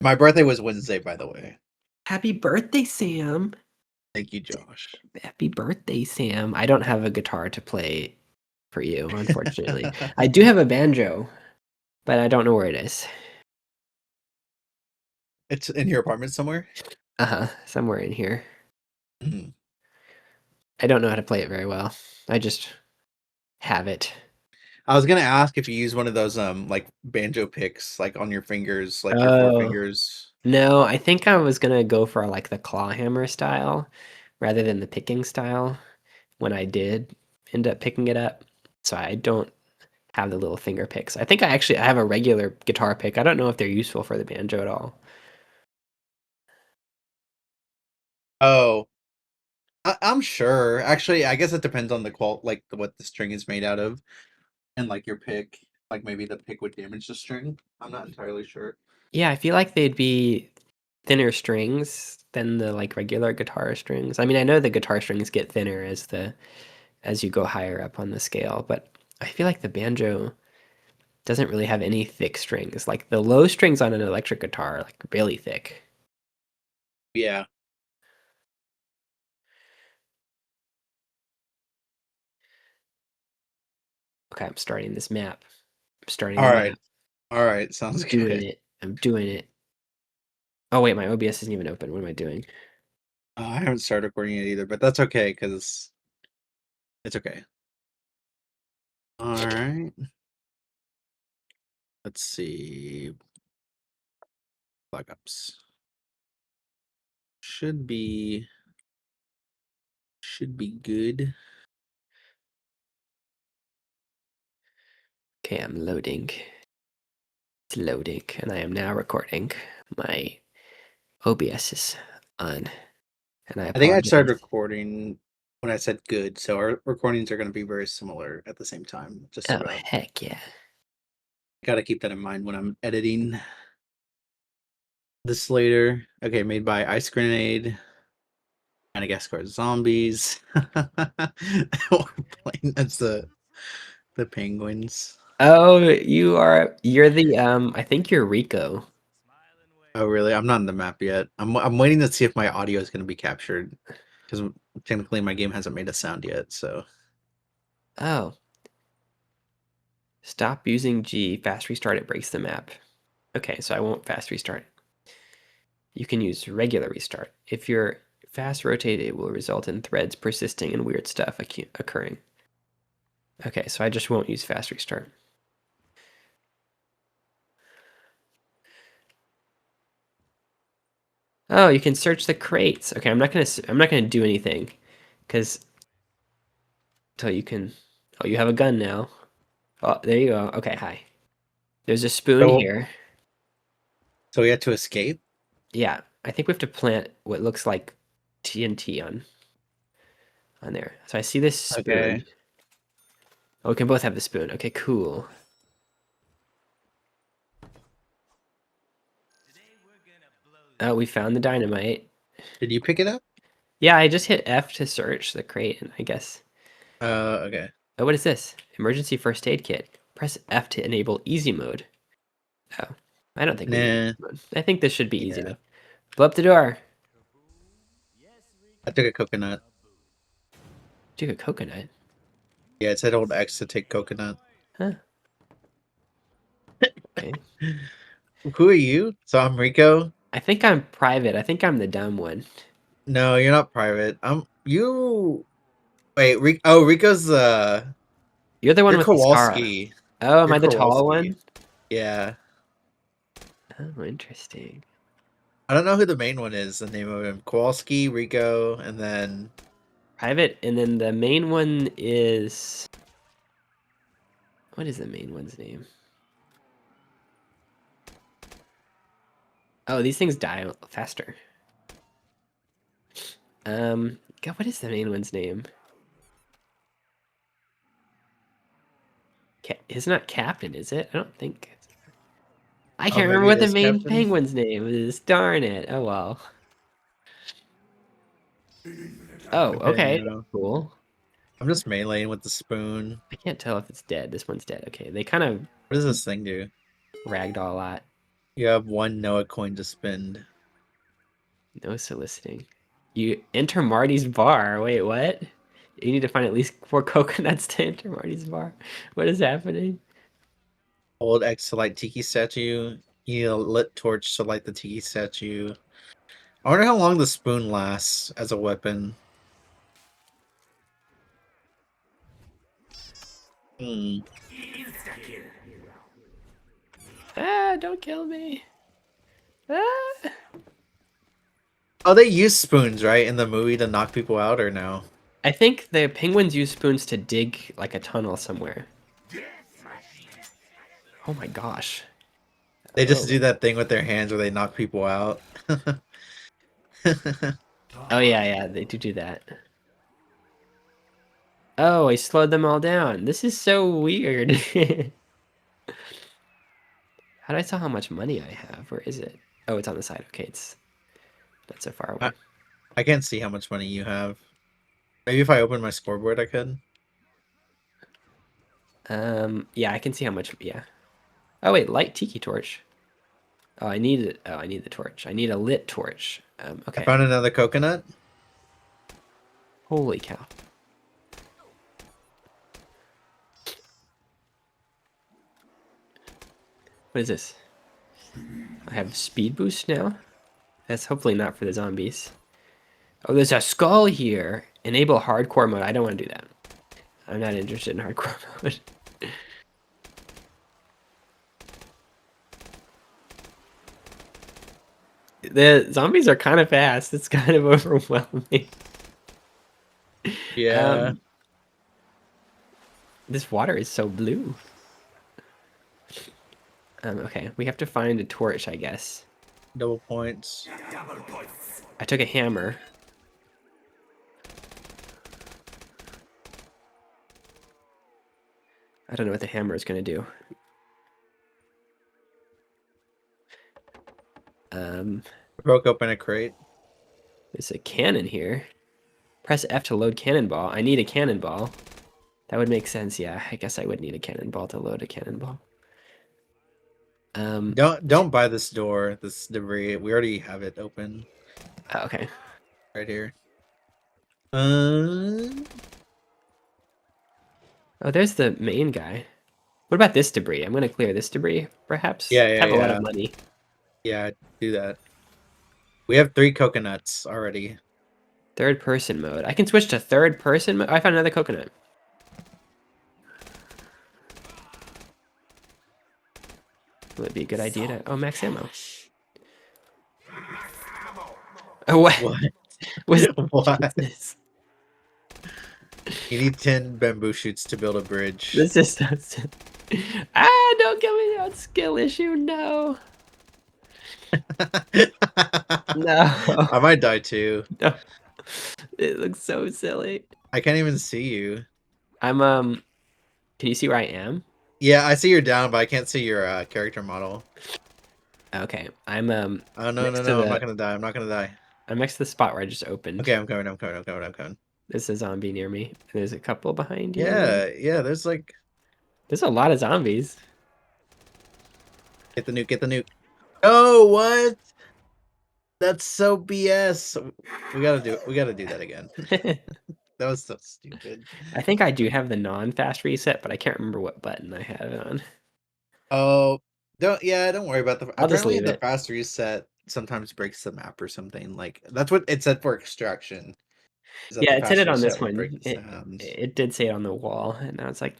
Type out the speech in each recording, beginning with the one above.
My birthday was Wednesday, by the way. Happy birthday, Sam. Thank you, Josh. Happy birthday, Sam. I don't have a guitar to play for you, unfortunately. I do have a banjo, but I don't know where it is. It's in your apartment somewhere? Somewhere in here. Mhm. I don't know how to play it very well. I just have it. I was gonna ask if you use one of those like banjo picks, like on your fingers, like your four Oh, fingers. no, I think I was gonna go for like the claw hammer style rather than the picking style when I did end up picking it up. So I don't have the little finger picks. I think I have a regular guitar pick. I don't know if they're useful for the banjo at all. Oh, I'm sure. Actually, I guess it depends on the like what the string is made out of, and like your pick. Like maybe the pick would damage the string. I'm not entirely sure. Yeah, I feel like they'd be thinner strings than the like regular guitar strings. I mean, I know the guitar strings get thinner as you go higher up on the scale, but I feel like the banjo doesn't really have any thick strings. Like the low strings on an electric guitar are like really thick. Yeah. Okay, I'm starting this map. I'm starting All the right. map. All right. Sounds Doing good. it. I'm doing it. Oh wait, my OBS isn't even open. What am I doing? I haven't started recording it either, but that's okay because it's okay. All right. Let's see. Black Ops should be good. Okay, I'm loading. It's loading, and I am now recording. My OBS is on, and I I think I started apologize. recording when I said good, so our recordings are going to be very similar at the same time. Just Oh, about. heck yeah. Got to keep that in mind when I'm editing this later. Okay, made by Ice Grenade, Madagascar Zombies. We're playing as the penguins. Oh, you're the I think you're Rico. Oh, really? I'm not in the map yet. I'm waiting to see if my audio is going to be captured because technically my game hasn't made a sound yet. So Oh. Stop using G. Fast restart, it breaks the map. Okay, so I won't fast restart. You can use regular restart. If you're fast rotate, it will result in threads persisting and weird stuff occurring. Okay, so I just won't use fast restart. Oh, you can search the crates. Okay, I'm not gonna do anything, because until you can. Oh, you have a gun now. Oh, there you go. Okay, hi. There's a spoon so here. so we had to escape. Yeah, I think we have to plant what looks like TNT on there. So I see this Okay. spoon. Oh, we can both have the spoon. Okay, cool. Oh, we found the dynamite. Did you pick it up? Yeah, I just hit F to search the crate, and I guess. Okay. Oh, what is this? Emergency first aid kit. Press F to enable easy mode. Oh, I don't think we need Nah. easy mode. I think this should be easy Yeah. enough. Blow up the door. I took a coconut. Took a coconut. Yeah, it said hold X to take coconut. Huh. Okay. Who are you? So I'm Rico. I think I'm private. I think I'm the dumb one. No, you're not private. You. Wait, Rico's You're the one you're with the scar. Kowalski. Oh, am You're I the tall Kowalski. one? Yeah. Oh, interesting. I don't know who the main one is. The name of him Kowalski, Rico, and then Private, and then the main one is... What is the main one's name? Oh, these things die faster. God, what is the main one's name? It's not Captain, is it? I don't think. I oh can't remember maybe it what the is main Captain. penguin's name is. Darn it. Oh well. Oh, Okay, okay. no. Cool. I'm just meleeing with the spoon. I can't tell if it's dead. This one's dead. Okay, they kind of What does this thing do? ragdoll a lot. You have one Noah coin to spend. No soliciting. You enter Marty's bar. Wait, what? You need to find at least 4 coconuts to enter Marty's bar. What is happening? Old X to light tiki statue. You need a lit torch to light the tiki statue. I wonder how long the spoon lasts as a weapon. Hmm. Ah, don't kill me. Ah. Oh, they use spoons, right, in the movie to knock people out, or no? I think the penguins use spoons to dig like a tunnel somewhere. Oh my gosh. They just Oh. do that thing with their hands where they knock people out. Oh yeah, yeah, they do that. Oh, I slowed them all down. This is so weird. How do I tell how much money I have? Where is it? Oh, it's on the side. Okay, it's not so far I, away. I can't see how much money you have. Maybe if I open my scoreboard, I could. Yeah, I can see how much. Yeah. Oh wait, light tiki torch. Oh, I need it. Oh, I need the torch. I need a lit torch. I Okay. found another coconut. Holy cow. What is this? I have speed boost now. That's hopefully not for the zombies. Oh, there's a skull here. Enable hardcore mode. I don't want to do that. I'm not interested in hardcore mode. The zombies are kind of fast. It's kind of overwhelming. Yeah, Um, this water is so blue. Okay, we have to find a torch, I guess. double points. I took a hammer. I don't know what the hammer is going to do. Broke open a crate. There's a cannon here. Press F to load cannonball. I need a cannonball. That would make sense, yeah. I guess I would need a cannonball to load a cannonball. Don't buy this door. This debris. We already have it open Okay. right here. Uh, Oh, there's the main guy. What about this debris? I'm going to clear this debris, perhaps. yeah, I yeah, have a lot of yeah, money. yeah. Do that. We have 3 coconuts already. Third person mode. I can switch to third person mode. I found another coconut. Would it be a good idea to... Oh, max ammo. Oh, what What? was What? this? You need 10 bamboo shoots to build a bridge. This is... Ah, don't get me on skill issue, no. No. I might die too. No. It looks so silly. I can't even see you. I'm, can you see where I am? Yeah, I see you're down, but I can't see your character model. Okay, I'm, Oh no, no, next to no! I'm not the... gonna die. I'm not gonna die. I'm next to the spot where I just opened. Okay, I'm coming. I'm coming. I'm coming. I'm coming. There's a zombie near me. And there's a couple behind you. Yeah, yeah. There's like There's a lot of zombies. get the nuke. Get the nuke. Oh, what? That's so BS. We gotta do it. We gotta do that again. That was so stupid. I think I do have the non-fast reset, but I can't remember what button I have it on. Oh, don't worry about the. I'll just Apparently, leave the it. fast reset sometimes breaks the map or something. Like that's what it said for extraction. Is that Yeah, the it said fast it on reset this would break one. the It sounds. it did say it on the wall, and I was like,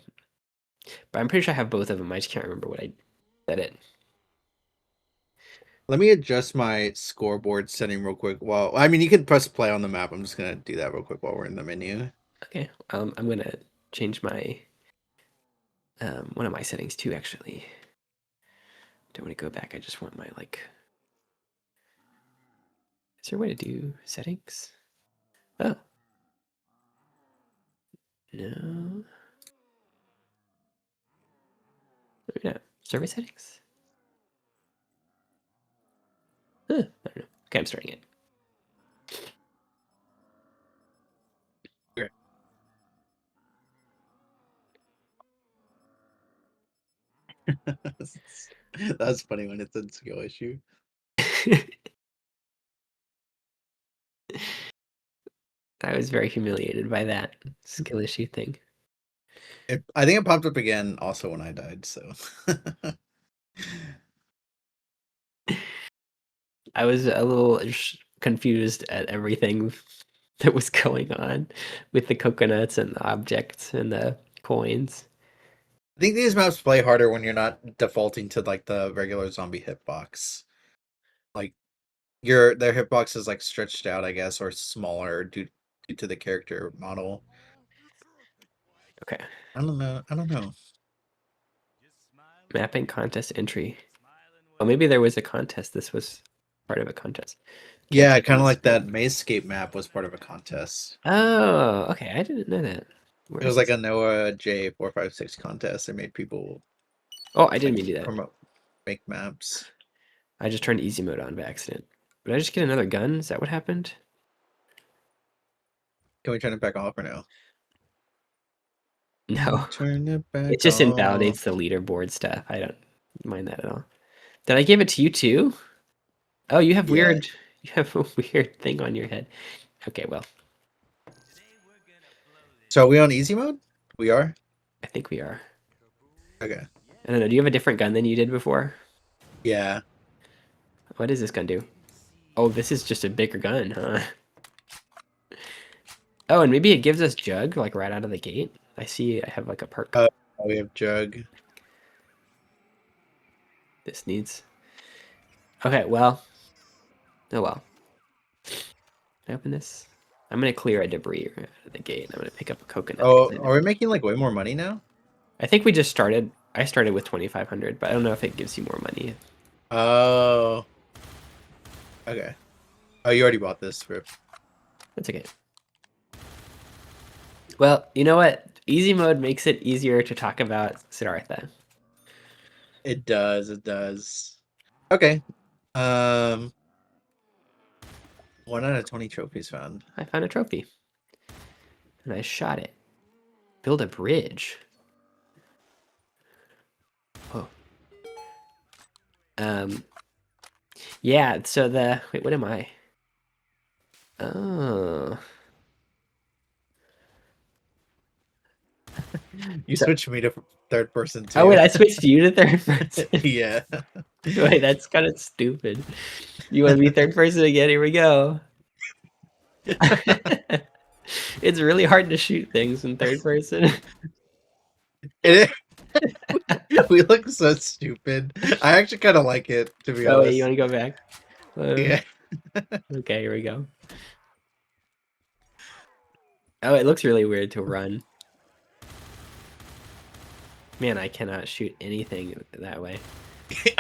but I'm pretty sure I have both of them. I just can't remember what I said it. Let me adjust my scoreboard setting real quick. Well, I mean, you can press play on the map. I'm just gonna do that real quick while we're in the menu. Okay, I'm gonna change my one of my settings too. Actually, don't want to go back. I just want my like. Is there a way to do settings? Oh no, maybe not. Server settings. Huh, I don't know. Okay, I'm starting it. That's funny when it's a skill issue. I was very humiliated by that skill issue thing. I think it popped up again also when I died. So I was a little confused at everything that was going on with the coconuts and the objects and the coins. I think these maps play harder when you're not defaulting to like the regular zombie hitbox. Like their hitbox is like stretched out, I guess, or smaller due to the character model. Okay. I don't know. I don't know. Mapping contest entry. Oh, maybe there was a contest. This was part of a contest. Yeah, Capture kind of on like that screen. Mazescape map was part of a contest. Oh, okay. I didn't know that. Where It is was like this? a Noah J456 contest. They made people Oh, I didn't like mean to do that. promote make maps. I just turned easy mode on by accident. Did I just get another gun? Is that what happened? Can we turn it back off or no? Can we No. turn it It back just off? invalidates the leaderboard stuff. I don't mind that at all. Did I give it to you too? Oh, you have Yeah. weird. You have a weird thing on your head. Okay, well, So are we on easy mode? We are? I think we are. Okay. I don't know. Do you have a different gun than you did before? Yeah. What does this gun do? Oh, this is just a bigger gun, huh? Oh, and maybe it gives us jug like right out of the gate. I see I have like a perk. Uh, we have Jug. This needs. Okay, well. Oh well. Can I open this? I'm gonna clear a debris right out of the gate. I'm gonna pick up a coconut because Oh, I are we never. making like way more money now? I think we just started. I started with 2,500, but I don't know if it gives you more money. Oh, okay. Oh, you already bought this, Rip. That's okay. Well, you know what? Easy mode makes it easier to talk about Siddhartha. It does. It does. Okay. Um, 1 out of 20 trophies found. I found a trophy and I shot it. Build a bridge. Whoa. Um. Yeah. So the wait. What am I? Oh. You So. switched me to third person Oh wait. too. I switched you to third person. Yeah. Wait. That's kind of stupid. You want to be third person again? Here we go. It's really hard to shoot things in third person. It, we look so stupid. I actually kind of like it, to be Oh wait. You honest. want to go back? Yeah. Okay. Here we go. Oh, it looks really weird to run. Man, I cannot shoot anything that way.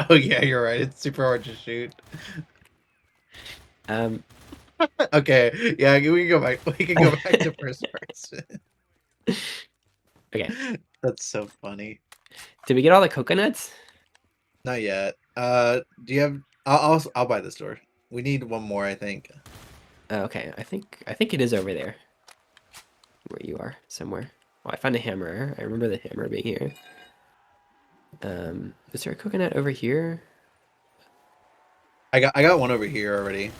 Oh yeah, you're right. It's super hard to shoot. Um, Okay. Yeah, we can go back. We can go back to first person. okay. That's so funny. Did we get all the coconuts? Not yet. Do you have? I'll buy this door. We need one more, I think. Oh, okay. I think it is over there. Where you are, somewhere. Oh, I found a hammer. I remember the hammer being here. Is there a coconut over here? I got one over here already.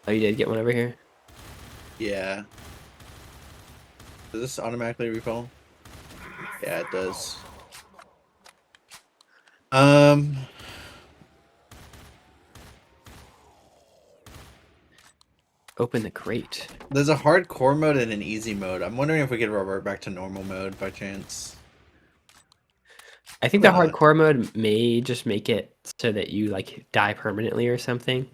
Oh, you did get one over here? Yeah. Does this automatically refill? Yeah, it does. Um, Open the crate. there's a hardcore mode and an easy mode. I'm wondering if we could revert back to normal mode by chance. I think the Probably not. hardcore mode may just make it so that you like die permanently or something.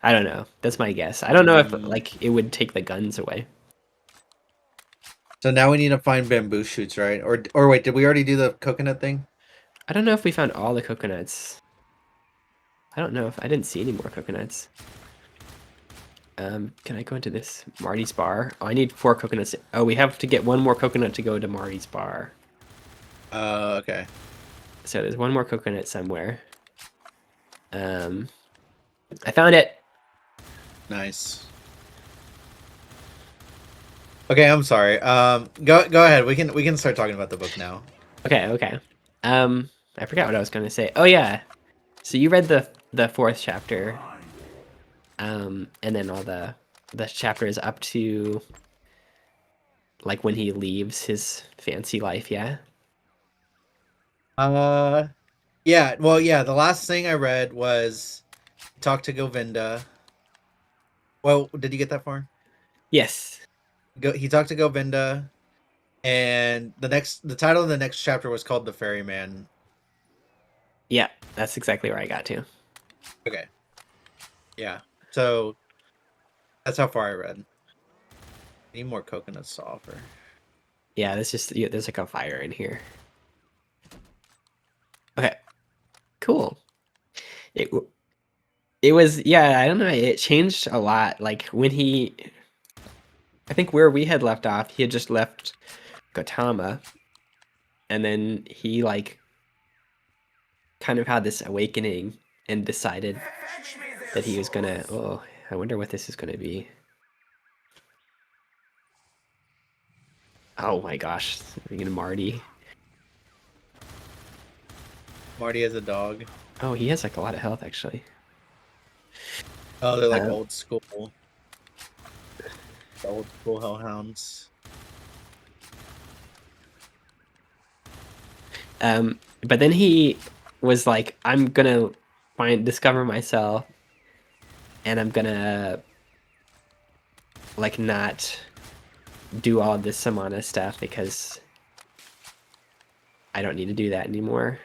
I don't know. That's my guess. I don't know if like it would take the guns away. So now we need to find bamboo shoots, right? Or wait, did we already do the coconut thing? I don't know if we found all the coconuts. I don't know if I didn't see any more coconuts. Can I go into this Marty's bar? Oh, I need 4 coconuts. Oh, we have to get one more coconut to go to Marty's bar. Okay. So there's one more coconut somewhere. I found it. Nice. Okay, I'm sorry. Go ahead. We can start talking about the book now. Okay, okay. I forgot what I was gonna say. Oh yeah. So you read the fourth chapter, and then all the chapters up to like when he leaves his fancy life, yeah? Uh, yeah. Well, yeah. The last thing I read was talk to Govinda. Well, did you get that far? Yes. He talked to Govinda, and the title of the next chapter was called the Ferryman. Yeah, that's exactly where I got to. Okay. Yeah. So that's how far I read. Need more coconuts to offer. Yeah, there's like a fire in here. Okay, cool. It it was, yeah, I don't know, it changed a lot. Like when I think where we had left off, he had just left Gautama, and then he like kind of had this awakening and decided that he was gonna. Oh, I wonder what this is gonna be. Oh my gosh, freaking Marty. Marty has a dog. Oh, he has like a lot of health actually. Oh, they're like Uh, old school hellhounds. but then he was like, I'm gonna discover myself, and I'm gonna like not do all this Samana stuff because I don't need to do that anymore.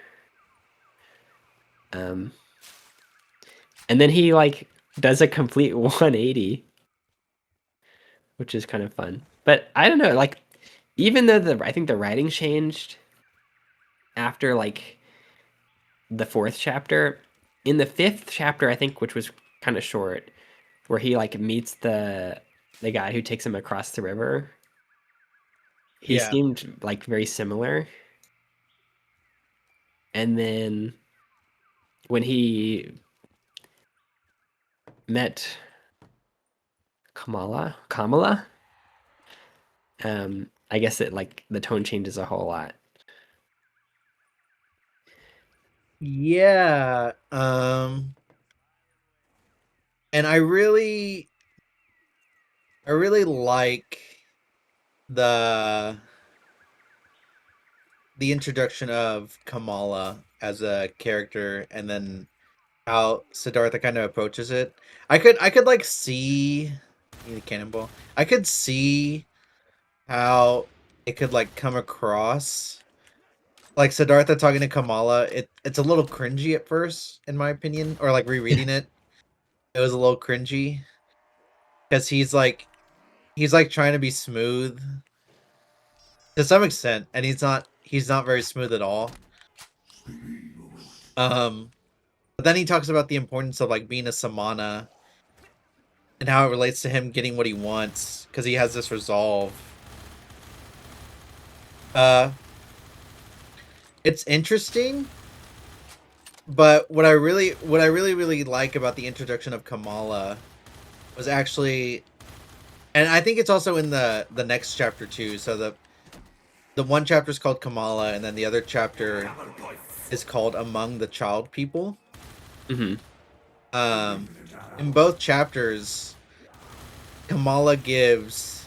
Um, and then he like does a complete 180, which is kind of fun. But I don't know, like even though I think the writing changed after like the fourth chapter, in the fifth chapter, I think, which was kind of short, where he like meets the guy who takes him across the river, he Yeah. seemed like very similar. And then when he met Kamala, I guess it like the tone changes a whole lot. Yeah. And I really like the introduction of Kamala as a character, and then how Siddhartha kind of approaches it. I could like see the cannonball. I could see how it could like come across like Siddhartha talking to Kamala. It's a little cringy at first, in my opinion, or like rereading it. It was a little cringy because he's like trying to be smooth to some extent, and he's not very smooth at all. Um, but then he talks about the importance of like being a samana and how it relates to him getting what he wants because he has this resolve. Uh, it's interesting, but what I really like about the introduction of Kamala was actually, and I think it's also in the next chapter too. So the one chapter is called Kamala, and then the other chapter is called Among the Child People. Hmm. Um, in both chapters, Kamala gives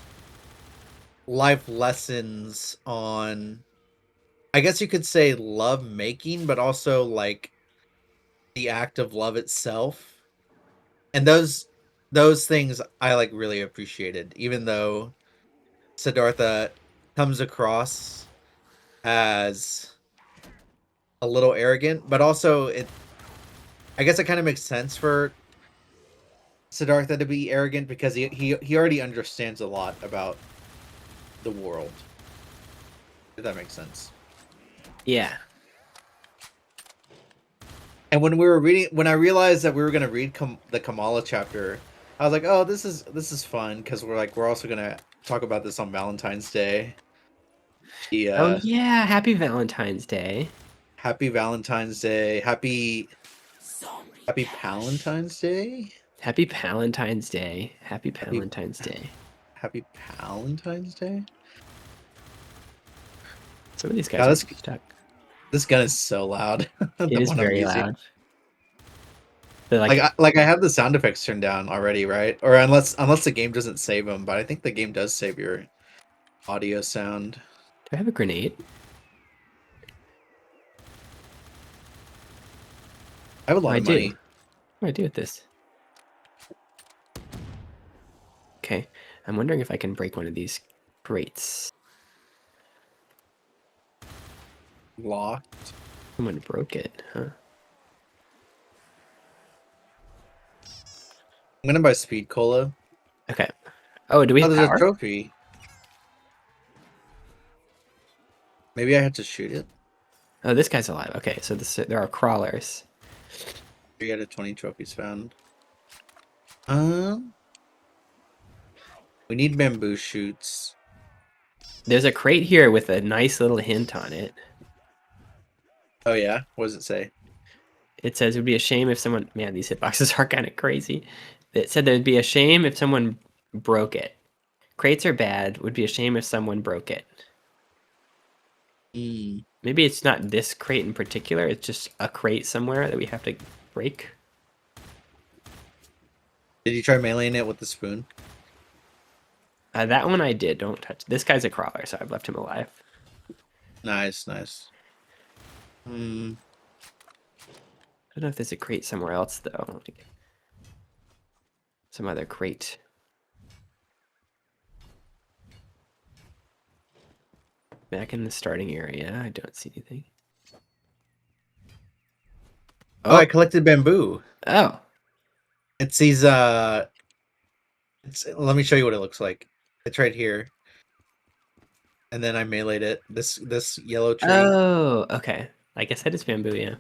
life lessons on, I guess you could say, love making, but also like the act of love itself. And those things I like really appreciated, even though Siddhartha comes across as a little arrogant, but also it I guess it kind of makes sense for Siddhartha to be arrogant because he already understands a lot about the world. If that makes sense. Yeah. And when I realized that we were gonna read the Kamala chapter, I was like, "Oh, this is fun," because we're also gonna talk about this on Valentine's Day. The Oh yeah, happy Valentine's Day. Happy Valentine's Day, Happy Palentine's Day, Happy Palentine's Day. Happy Happy Palentine's Day. Happy Palentine's Day. Some of these Yeah, guys are stuck. This gun is so loud. It The is one I'm very using. loud. They're Like, like, like I have the sound effects turned down already, right? Or unless the game doesn't save them, but I think the game does save your audio sound. do I have a grenade? I have a Oh, lot I of do. money. What do I do with this? Okay, I'm wondering if I can break one of these crates. Locked. Someone broke it, huh? I'm gonna buy speed cola. Okay. Oh, do we Oh, have there's a power? trophy. Maybe I have to shoot it. Oh, this guy's alive. Okay, so there are crawlers. 3 out of 20 trophies found. Um, we need bamboo shoots. There's a crate here with a nice little hint on it. Oh yeah, what does it say? It says it would be a shame if someone. Man, these hitboxes are kind of crazy. It said there'd be a shame if someone broke it. Crates are bad. Would be a shame if someone broke it. Hmm. Maybe it's not this crate in particular. It's just a crate somewhere that we have to break. Did you try meleeing it with the spoon? That one I did. Don't touch. This guy's a crawler, so I've left him alive. Nice, nice. Hmm. I don't know if there's a crate somewhere else though. Some other crate. Back in the starting area, I don't see anything. Oh, I Oh, collected bamboo. oh, It's these let me show you what it looks like. It's right here. And then I meleeed it. This yellow tree. oh. Okay. I guess that is bamboo. Yeah.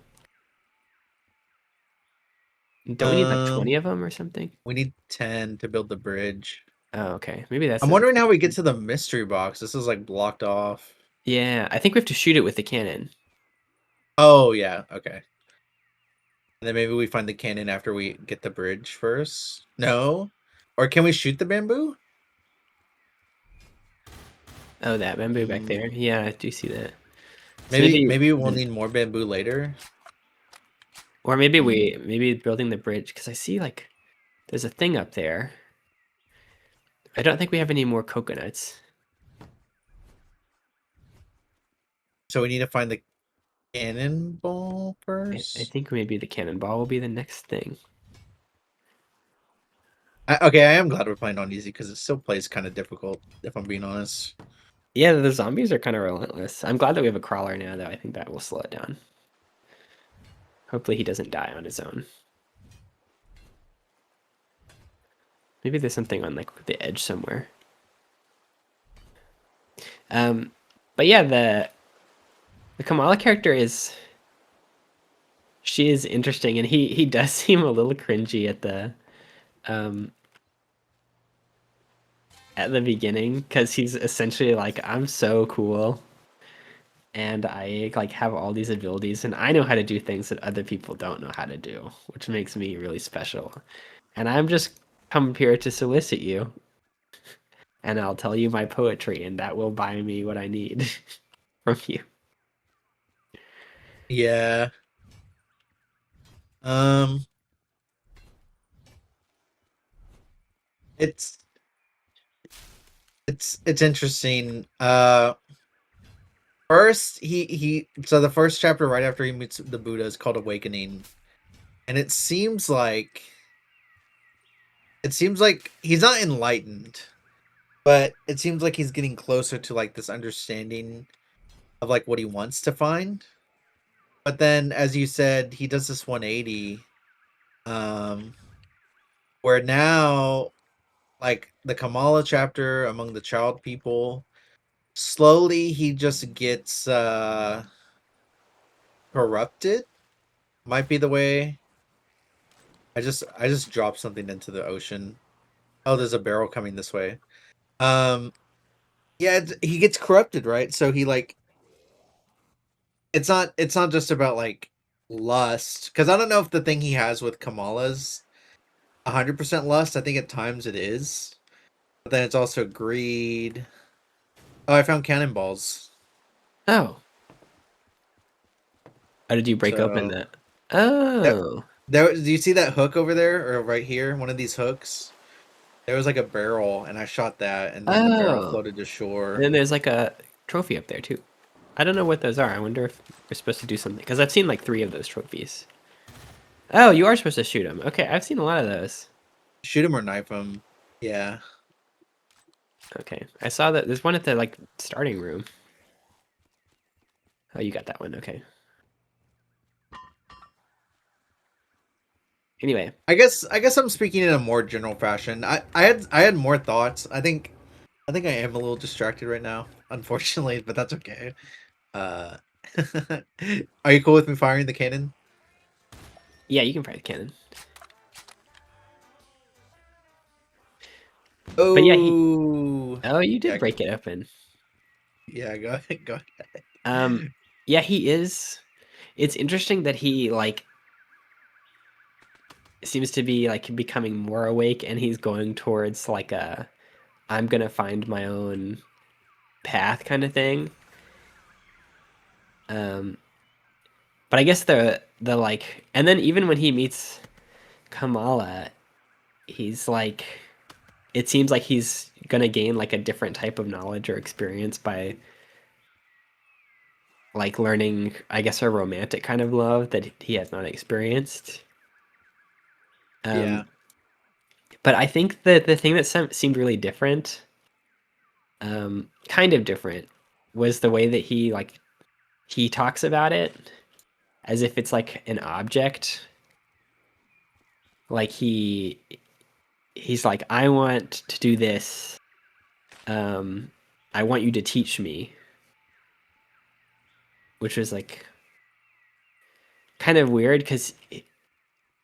Don't we need like Um, 20 of them or something? we need 10 to build the bridge. Oh, okay. Maybe that's I'm the wondering mistake. how we get to the mystery box. This is like blocked off. Yeah, I think we have to shoot it with the cannon. Oh yeah, okay. And then maybe we find the cannon after we get the bridge first. No? Or can we shoot the bamboo? Oh, that bamboo back there. Mm, Yeah, I do see that. So maybe maybe, maybe we'll need more bamboo later. or maybe Mm. maybe building the bridge because I see like there's a thing up there. I don't think we have any more coconuts. So we need to find the cannonball I first. think maybe the cannonball will be the next thing. Okay, I am glad we're playing on easy because it still plays kind of difficult, if I'm being honest. Yeah, the zombies are kind of relentless. I'm glad that we have a crawler now, though. I think that will slow it down. Hopefully he doesn't die on his own. Maybe there's something on like the edge somewhere. Um, but yeah, the Kamala character is she is interesting, and he does seem a little cringy um at the beginning because he's essentially like I'm so cool and I like have all these abilities and I know how to do things that other people don't know how to do, which makes me really special. And I'm just come here to solicit you, and I'll tell you my poetry, and that will buy me what I need from you. Yeah. Um, it's it's interesting. First he so the first chapter right after he meets the Buddha is called Awakening, and it seems like he's not enlightened, but it seems like he's getting closer to like this understanding of like what he wants to find. But then, as you said, he does this 180, um, where now like the Kamala chapter among the child people, slowly he just gets corrupted. Might be the way. I just dropped something into the ocean. Oh, there's a barrel coming this way. Um, yeah, he gets corrupted, right? So he like it's not just about like lust, because I don't know if the thing he has with Kamala's 100% lust. I think at times it is, but then it's also greed. Oh, I found cannonballs. Oh, Oh, did you break open So that? that Oh. there. Do you see that hook over there or right here? One of these hooks. There was like a barrel, and I shot that, and then the barrel Oh. floated to And shore. then there's like a trophy up there too. I don't know what those are. I wonder if we're supposed to do something because I've seen like 3 of those trophies. Oh, you are supposed to shoot them. Okay, I've seen a lot of those. Shoot him or knife him. Yeah. Okay, I saw that there's one at the like starting room. Oh, you got that one. Okay. Anyway, I guess I'm speaking in a more general fashion. I had more thoughts. I think I am a little distracted right now, unfortunately, but that's okay. Uh, are you cool with me firing the cannon? yeah, you can fire the cannon. But yeah, he. Oh, Oh, you did yeah, break it open. yeah. Go ahead, go Um, ahead. yeah, he is. It's interesting that he like seems to be like becoming more awake, and he's going towards like a I'm gonna find my own path kind of thing. Um, but I guess the like, and then even when he meets Kamala, he's like, it seems like he's gonna gain like a different type of knowledge or experience by like learning, I guess, a romantic kind of love that he has not experienced. Yeah, Um, but I think that the thing that seemed really different, kind of different, was the way that he talks about it as if it's like an object. Like he's like, I want to do this. Um, I want you to teach me, which was like kind of weird because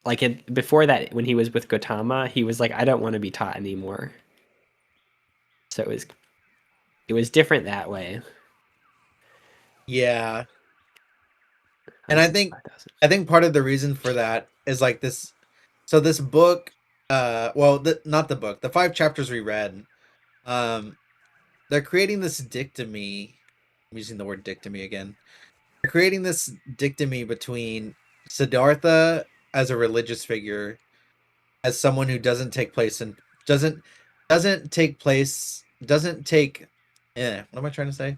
like before that, when he was with Gotama, he was like, I don't want to be taught anymore. So it was different that way. yeah. Oh, And this is 5,000. I think part of the reason for that is like this. So this book, well, not the book, the 5 chapters we read. Um, they're creating this dichotomy. I'm using the word dichotomy again. They're creating this dichotomy between Siddhartha as a religious figure, as someone who doesn't doesn't take place doesn't take what am I trying to say?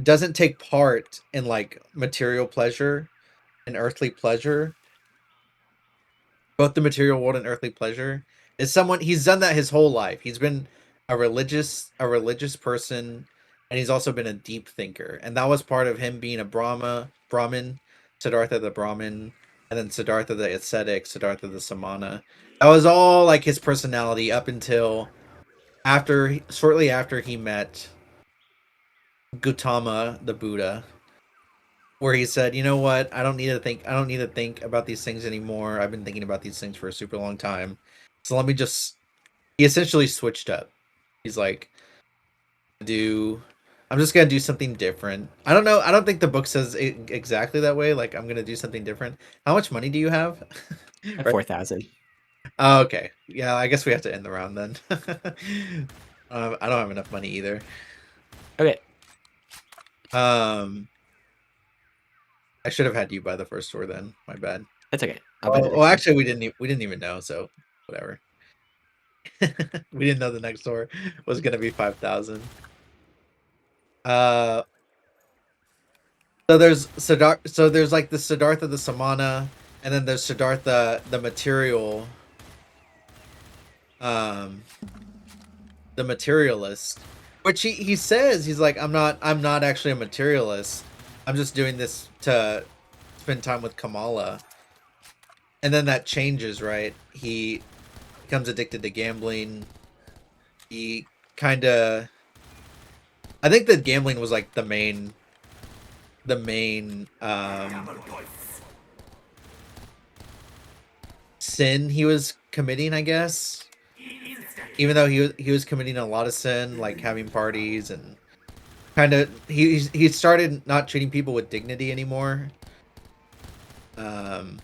Doesn't take part in like material pleasure and earthly pleasure, both the material world and earthly pleasure. Is someone he's done that his whole life. He's been a religious person, and he's also been a deep thinker. And that was part of him being a Brahmin, Siddhartha the Brahmin, and then Siddhartha the ascetic, Siddhartha the Samana. That was all like his personality up until shortly after he met Gautama the Buddha, where he said, "You know what? I don't need to think about these things anymore. I've been thinking about these things for a super long time. So let me just." He essentially switched up. He's like, "Do I'm just gonna do something different." I don't know. I don't think the book says it exactly that way. Like, I'm gonna do something different. How much money do you have? Right. 4,000. Oh, okay. Yeah, I guess we have to end the round then. I don't have enough money either. Okay, Um, I should have had you buy the first tour then. My bad. that's okay. I'll buy the Oh, well, next one. actually, we didn't even know, so whatever. We didn't know the next door was gonna be 5,000. Uh, so there's like the Siddhartha the Samana, and then there's Siddhartha the material, um, the materialist, which he says he's like, I'm not actually a materialist. I'm just doing this to spend time with Kamala, and then that changes, right? He becomes addicted to gambling. He kind of I think that gambling was like the main sin he was committing, I guess. Even though he was committing a lot of sin, like having parties and kind of he started not treating people with dignity anymore. Um,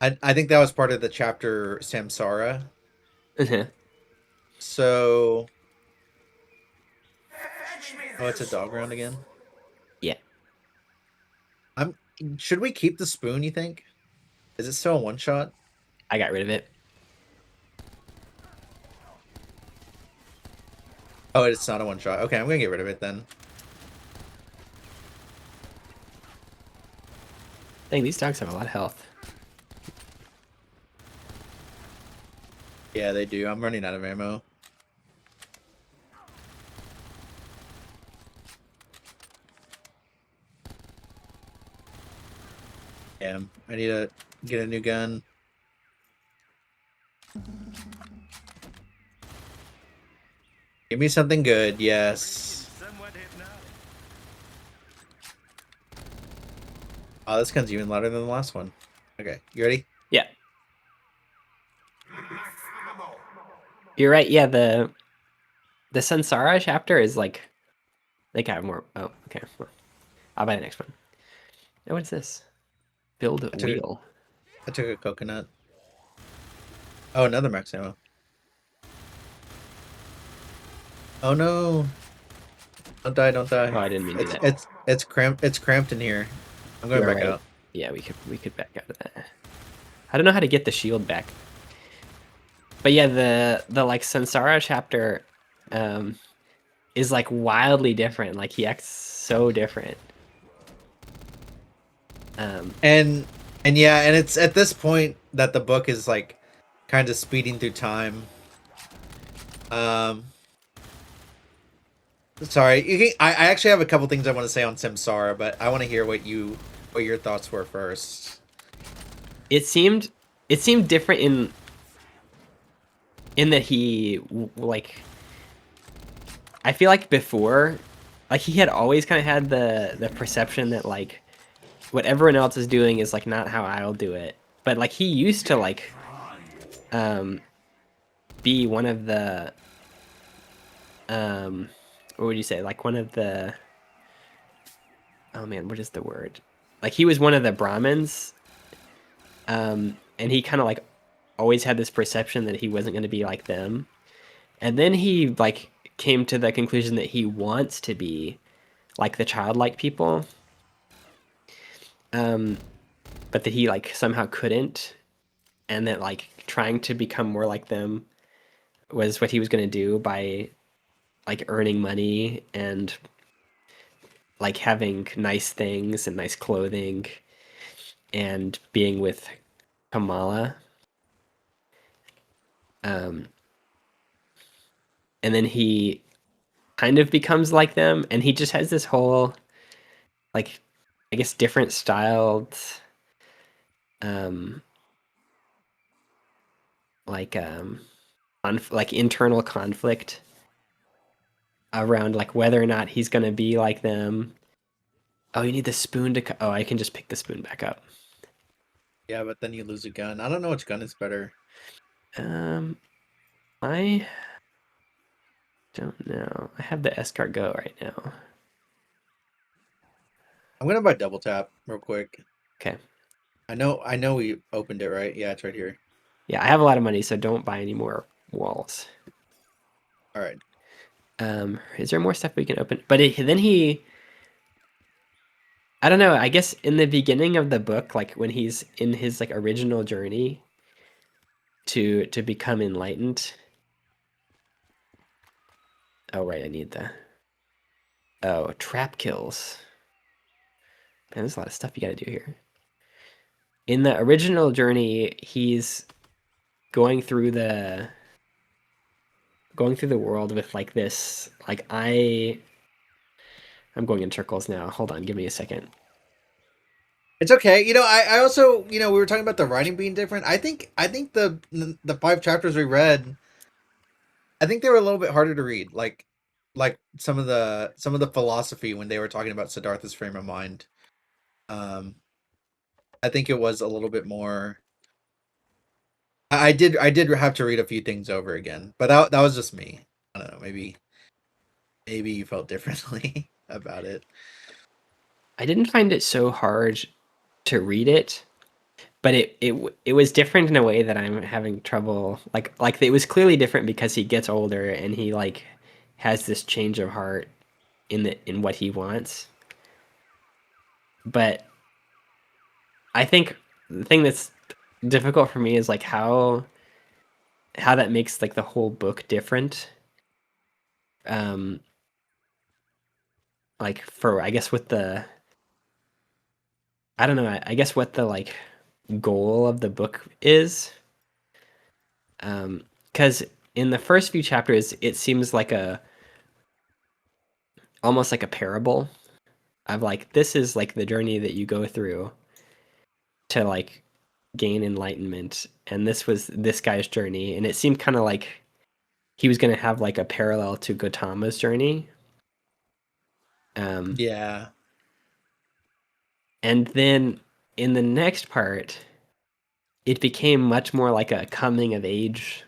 I think that was part of the chapter Samsara. So, oh, it's a dog round again. Yeah. should we keep the spoon, you think? Is it still a one shot? I got rid of it. Oh, it's not a one shot. Okay, I'm gonna get rid of it then. Dang, these dogs have a lot of health. Yeah, they do. I'm running out of ammo. Yeah, I need to get a new gun. Give me something good, yes. Oh, this gun's even louder than the last one. Okay, you ready? Yeah. You're right. Yeah, the Sansara chapter is like they got more. Oh, okay. Well, I'll buy the next one. Oh, what is this? Build a I took a, wheel. I took a coconut. Oh, another max ammo. Oh no! Don't die! Don't die! Oh, I didn't mean to do It's that. it's it's cramped. It's cramped in here. I'm going You're back right. out. Yeah, we could back out of that. I don't know how to get the shield back. But yeah, the like Sansara chapter um is like wildly different. Like he acts so different. Um And yeah, and it's at this point that the book is like kind of speeding through time. Um, sorry, I actually have a couple things I want to say on Samsara, but I want to hear what your thoughts were first. it seemed it seemed different in that like I feel like before like he had always kind of had the perception that like what everyone else is doing is like not how I'll do it. But like he used to like um be one of the um what would you say? Like one of the oh man, what is the word? Like he was one of the Brahmins, and he kind of like always had this perception that he wasn't going to be like them. And then he like came to the conclusion that he wants to be like the childlike people, um, but that he like somehow couldn't, and that like trying to become more like them was what he was going to do by like earning money and like having nice things and nice clothing and being with Kamala. Um, and then he kind of becomes like them, and he just has this whole like I guess different styled um like like internal conflict around like whether or not he's gonna be like them. Oh, you need the spoon to oh, I can just pick the spoon back up. Yeah, but then you lose a gun. I don't know which gun is better. um I don't know. I have the escargot right now. I'm gonna buy double tap real quick. Okay. I know we opened it right. Yeah, it's right here. Yeah, I have a lot of money, so don't buy any more walls. All right. Is there more stuff we can open? But then he I don't know. I guess in the beginning of the book, like when he's in his like original journey to become enlightened. Oh right, I need the trap kills. Man, there's a lot of stuff you got to do here. In the original journey, he's going through the world with like this like I'm going in circles now. Hold on, give me a second. It's okay. You know, I also, you know, we were talking about the writing being different. I think the five chapters we read, I think they were a little bit harder to read. Like some of the philosophy when they were talking about Siddhartha's frame of mind. Um, I think it was a little bit more. I did have to read a few things over again, but that was just me. I don't know. Maybe you felt differently about it. I didn't find it so hard to read it, but it was different in a way that I'm having trouble like it was clearly different because he gets older and he like has this change of heart in what he wants. But I think the thing that's difficult for me is like how that makes like the whole book different. Um, like for I guess with the I don't know. I guess what the like goal of the book is. Because in the first few chapters, it seems like a almost like a parable of like this is like the journey that you go through to like gain enlightenment, and this was this guy's journey, and it seemed kind of like he was gonna have like a parallel to Gautama's journey. Um, Yeah. and then in the next part, it became much more like a coming of age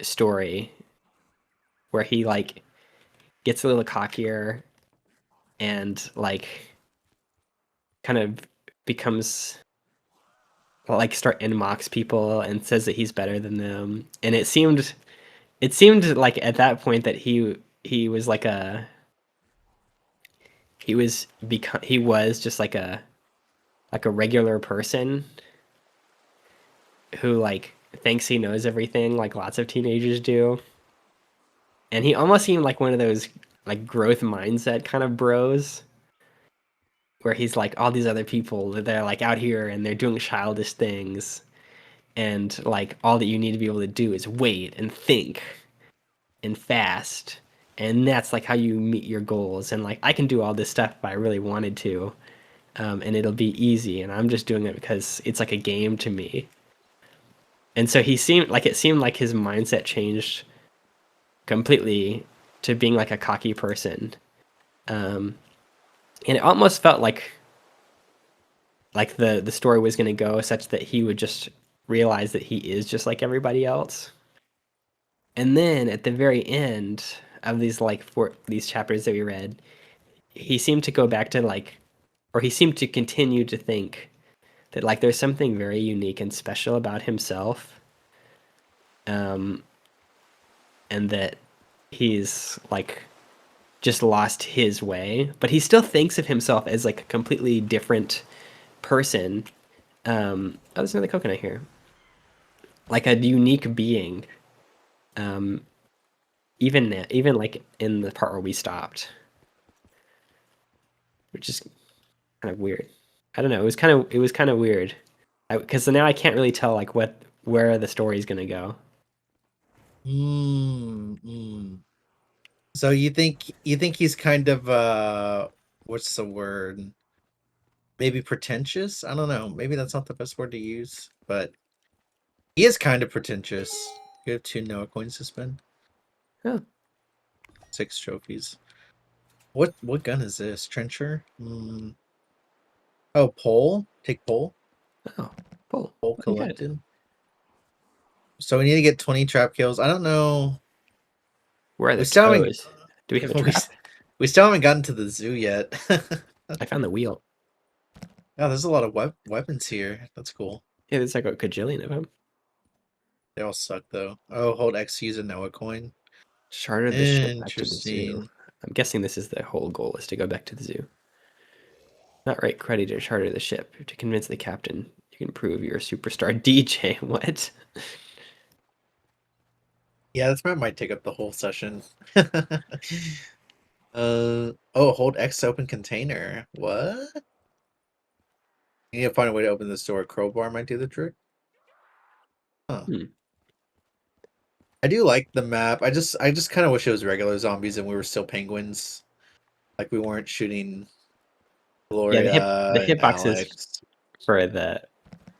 story where he like gets a little cockier and like kind of becomes like start and mocks people and says that he's better than them. And it seemed like at that point that he was like a he was just like a regular person who like thinks he knows everything like lots of teenagers do. And he almost seemed like one of those like growth mindset kind of bros where he's like all these other people they're like out here and they're doing childish things and like all that you need to be able to do is wait and think and fast, and that's like how you meet your goals, and like I can do all this stuff if I really wanted to, and it'll be easy, and I'm just doing it because it's like a game to me. And so it seemed like his mindset changed completely to being like a cocky person, um, and it almost felt like the story was going to go such that he would just realize that he is just like everybody else. And then at the very end of these chapters that we read, he seemed to go back to like, or he seemed to continue to think that like there's something very unique and special about himself, um, and that he's like just lost his way, but he still thinks of himself as like a completely different person. Oh, there's another coconut here, like a unique being. Um, even like in the part where we stopped, which is kind of weird. I don't know. It was kind of weird because now I can't really tell like where the story is gonna go. Mm. So you think he's kind of what's the word? Maybe pretentious? I don't know. Maybe that's not the best word to use, but he is kind of pretentious. You have 2 Noah coins to spend. Oh, 6 trophies. What gun is this? Trencher? Oh, pole? Take pole? oh, cool. Pole Oh, you got it. collected. So we need to get 20 trap kills. I don't know. Where are We the still haven't toes? Do we have a we, trap? we still haven't gotten to the zoo yet. I found the wheel. Yeah, there's a lot of weapons here. That's cool. Yeah, there's like a gajillion of them. They all suck though. Oh, hold X to use a Noah coin. Charter the ship back to the zoo. Interesting. I'm guessing this is the whole goal is to go back to the zoo. Not right credit to charter the ship. To convince the captain you can prove you're a superstar DJ. What? Yeah, this map might take up the whole session. Oh, hold X to open container. What? You need to find a way to open this door. Crowbar might do the trick. Huh. Hmm. I do like the map. I just kind of wish it was regular zombies and we were still penguins. Like we weren't shooting Yeah, Gloria the and hitboxes Alex. for the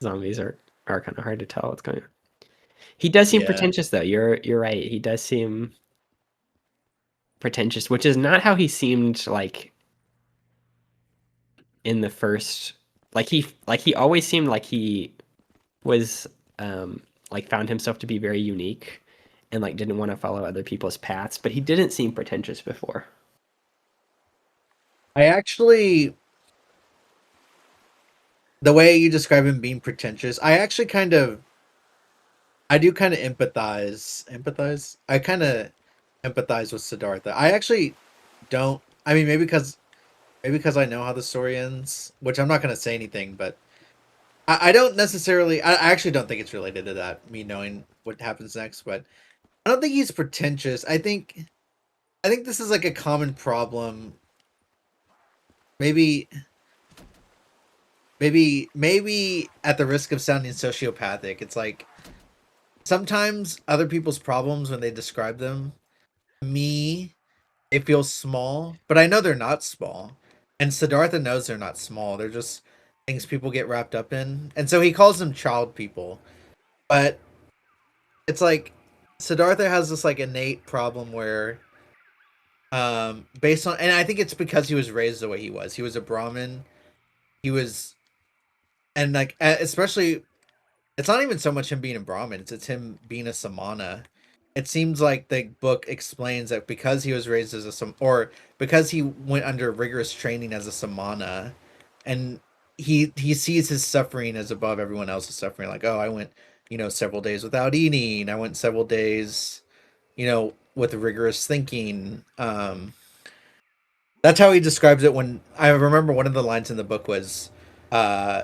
zombies are kind of hard to tell what's going on. He does seem Yeah. pretentious though. You're right. He does seem pretentious, which is not how he seemed like in the first like he always seemed like he was like found himself to be very unique and like didn't want to follow other people's paths, but he didn't seem pretentious before. I actually the way you describe him being pretentious, I do kind of empathize. Empathize? I kind of empathize with Siddhartha. I actually don't. I mean, maybe because maybe because I know how the story ends, which I'm not gonna say anything, but I don't necessarily. I actually don't think it's related to that. Me knowing what happens next, but I don't think he's pretentious. I think this is like a common problem. Maybe maybe at the risk of sounding sociopathic, it's like sometimes other people's problems when they describe them, me, it feels small, but I know they're not small. And Siddhartha knows they're not small. They're just things people get wrapped up in. And so he calls them child people. But it's like Siddhartha has this like innate problem where based on, and I think it's because he was raised the way he was. He was a Brahmin. He was, and like especially, it's not even so much him being a Brahmin, it's him being a Samana. It seems like the book explains that because he was raised as a or because he went under rigorous training as a Samana, and he sees his suffering as above everyone else's suffering. Like, oh, I went, several days without eating. I went several days, with rigorous thinking. That's how he describes it. When I remember one of the lines in the book was, uh,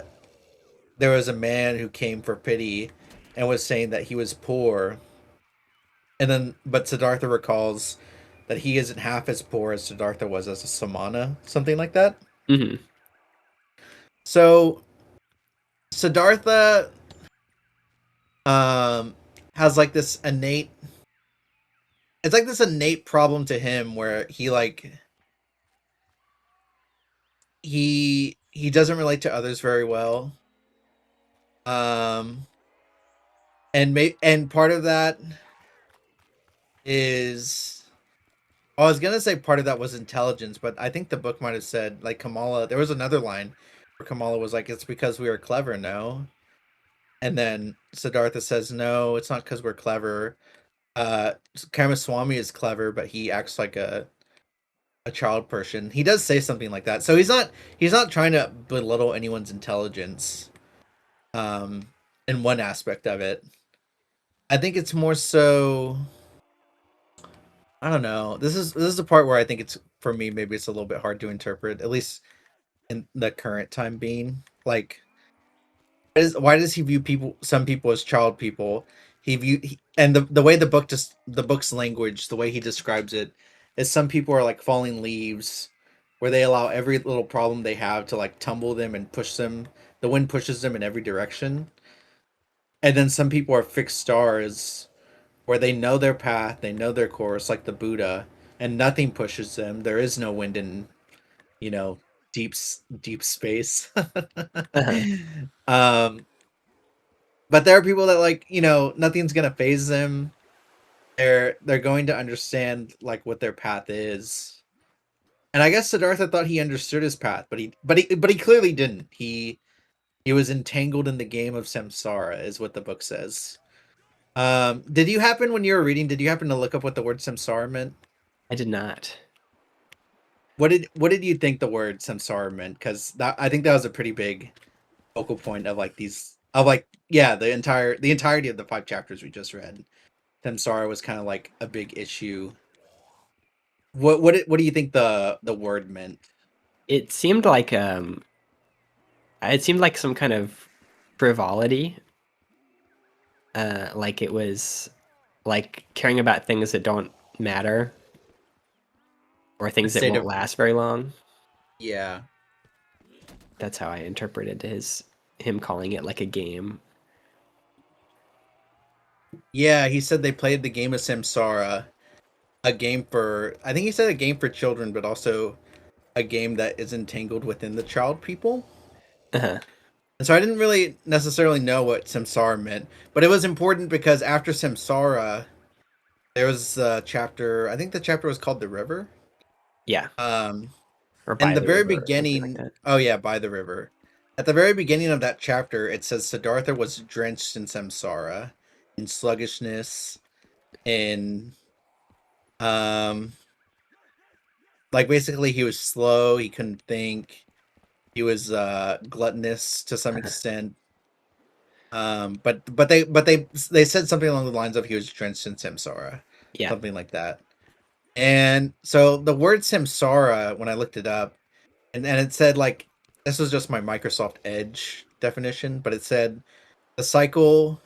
there was a man who came for pity and was saying that he was poor. And then, but Siddhartha recalls that he isn't half as poor as Siddhartha was as a Samana, something like that. Hmm. So Siddhartha um has like this innate, it's like this innate problem to him where he like he doesn't relate to others very well. Um and part of that is, I was gonna say part of that was intelligence, but I think the book might have said like Kamala. There was another line where Kamala was like, "It's because we are clever, no." And then Siddhartha says, "No, it's not because we're clever. Kamaswamy is clever, but he acts like a child person." He does say something like that, so he's not trying to belittle anyone's intelligence. Um, in one aspect of it, I think it's more so. I don't know. This is the part where I think it's, for me, maybe it's a little bit hard to interpret, at least in the current time being. Like, why does he view some people as child people? And the way the book's language, the way he describes it, is some people are like falling leaves, where they allow every little problem they have to like tumble them and push them. The wind pushes them in every direction. And then some people are fixed stars, where they know their path, they know their course, like the Buddha, and nothing pushes them. There is no wind in, you know, deep space. Uh-huh. um, but there are people that, like, nothing's gonna phase them. They're going to understand like what their path is. And I guess Siddhartha thought he understood his path, but he clearly didn't. He was entangled in the game of samsara, is what the book says. Did you happen, when you were reading, did you happen to look up what the word samsara meant? I did not. What did you think the word samsara meant? Because that, I think that was a pretty big focal point of like these, of like, yeah, the entirety of the 5 chapters we just read. Samsara was kind of like a big issue. What do you think the word meant? It seemed like some kind of frivolity. Like it was like caring about things that don't matter or A things that state won't of, last very long. yeah. That's how I interpreted him calling it like a game. Yeah, he said they played the game of samsara, a game for, I think he said a game for children, but also a game that is entangled within the child people. Uh-huh. And so I didn't really necessarily know what samsara meant, but it was important because after samsara, there was a chapter. I think the chapter was called "The River." Yeah, Um, or and by the the very river or something like beginning. that. Oh yeah, by the river. At the very beginning of that chapter, it says Siddhartha was drenched in samsara, in sluggishness, in um, like basically he was slow. He couldn't think. He was gluttonous to some Uh-huh. extent. But they said something along the lines of he was drenched in samsara, Yeah. something like that. And so the word samsara, when I looked it up, and it said like this was just my Microsoft Edge definition, but it said the cycle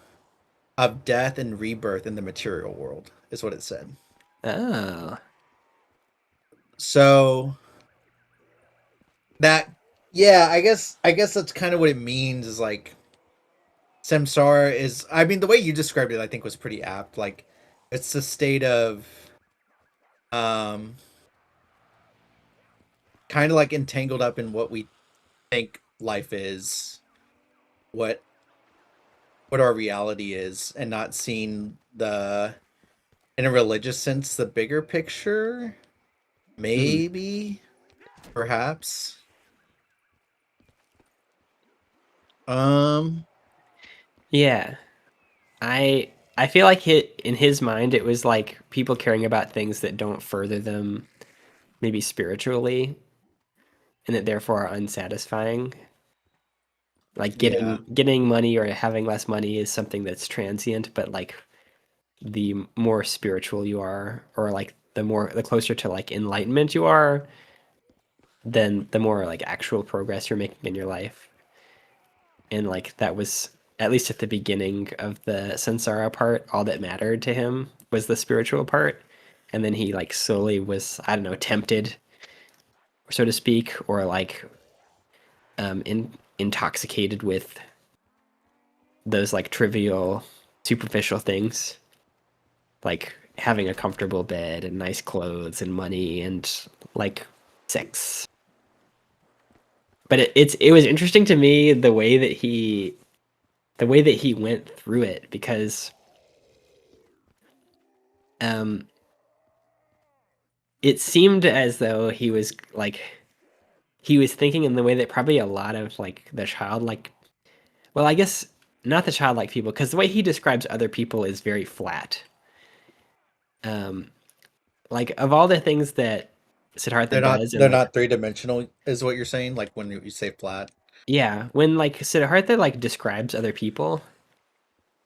of death and rebirth in the material world is what it said. Oh. So that yeah, I guess that's kind of what it means is like samsara is, I mean, the way you described it I think was pretty apt. Like it's the state of um kind of like entangled up in what we think life is, what our reality is, and not seeing the, in a religious sense, the bigger picture, Mm. maybe, perhaps. Um, Yeah. I feel like in his mind it was like people caring about things that don't further them maybe spiritually and that therefore are unsatisfying. Like yeah, getting money or having less money is something that's transient, but like the more spiritual you are or like the closer to like enlightenment you are, then the more like actual progress you're making in your life. And like that was at least at the beginning of the samsara part, all that mattered to him was the spiritual part. And then he like slowly was, I don't know, tempted, so to speak, or like intoxicated with those like trivial, superficial things, like having a comfortable bed and nice clothes and money and like sex. But it was interesting to me the way that he went through it because um it seemed as though he was thinking in the way that probably a lot of like the childlike, well, I guess not the childlike people, because the way he describes other people is very flat. Um, like of all the things that Siddhartha does, and they're like not three-dimensional is what you're saying, like when you say flat. yeah, when like Siddhartha like describes other people,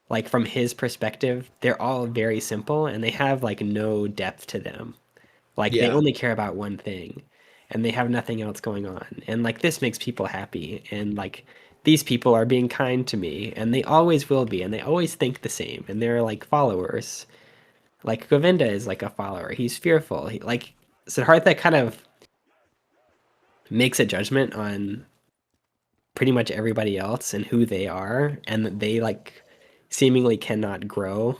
like from his perspective, they're all very simple and they have like no depth to them. Like they Yeah. only care about one thing and they have nothing else going on. And like this makes people happy and like these people are being kind to me and they always will be and they always think the same and they're like followers. Like Govinda is like a follower. He's fearful. Like Siddhartha kind of makes a judgment on pretty much everybody else and who they are and that they like seemingly cannot grow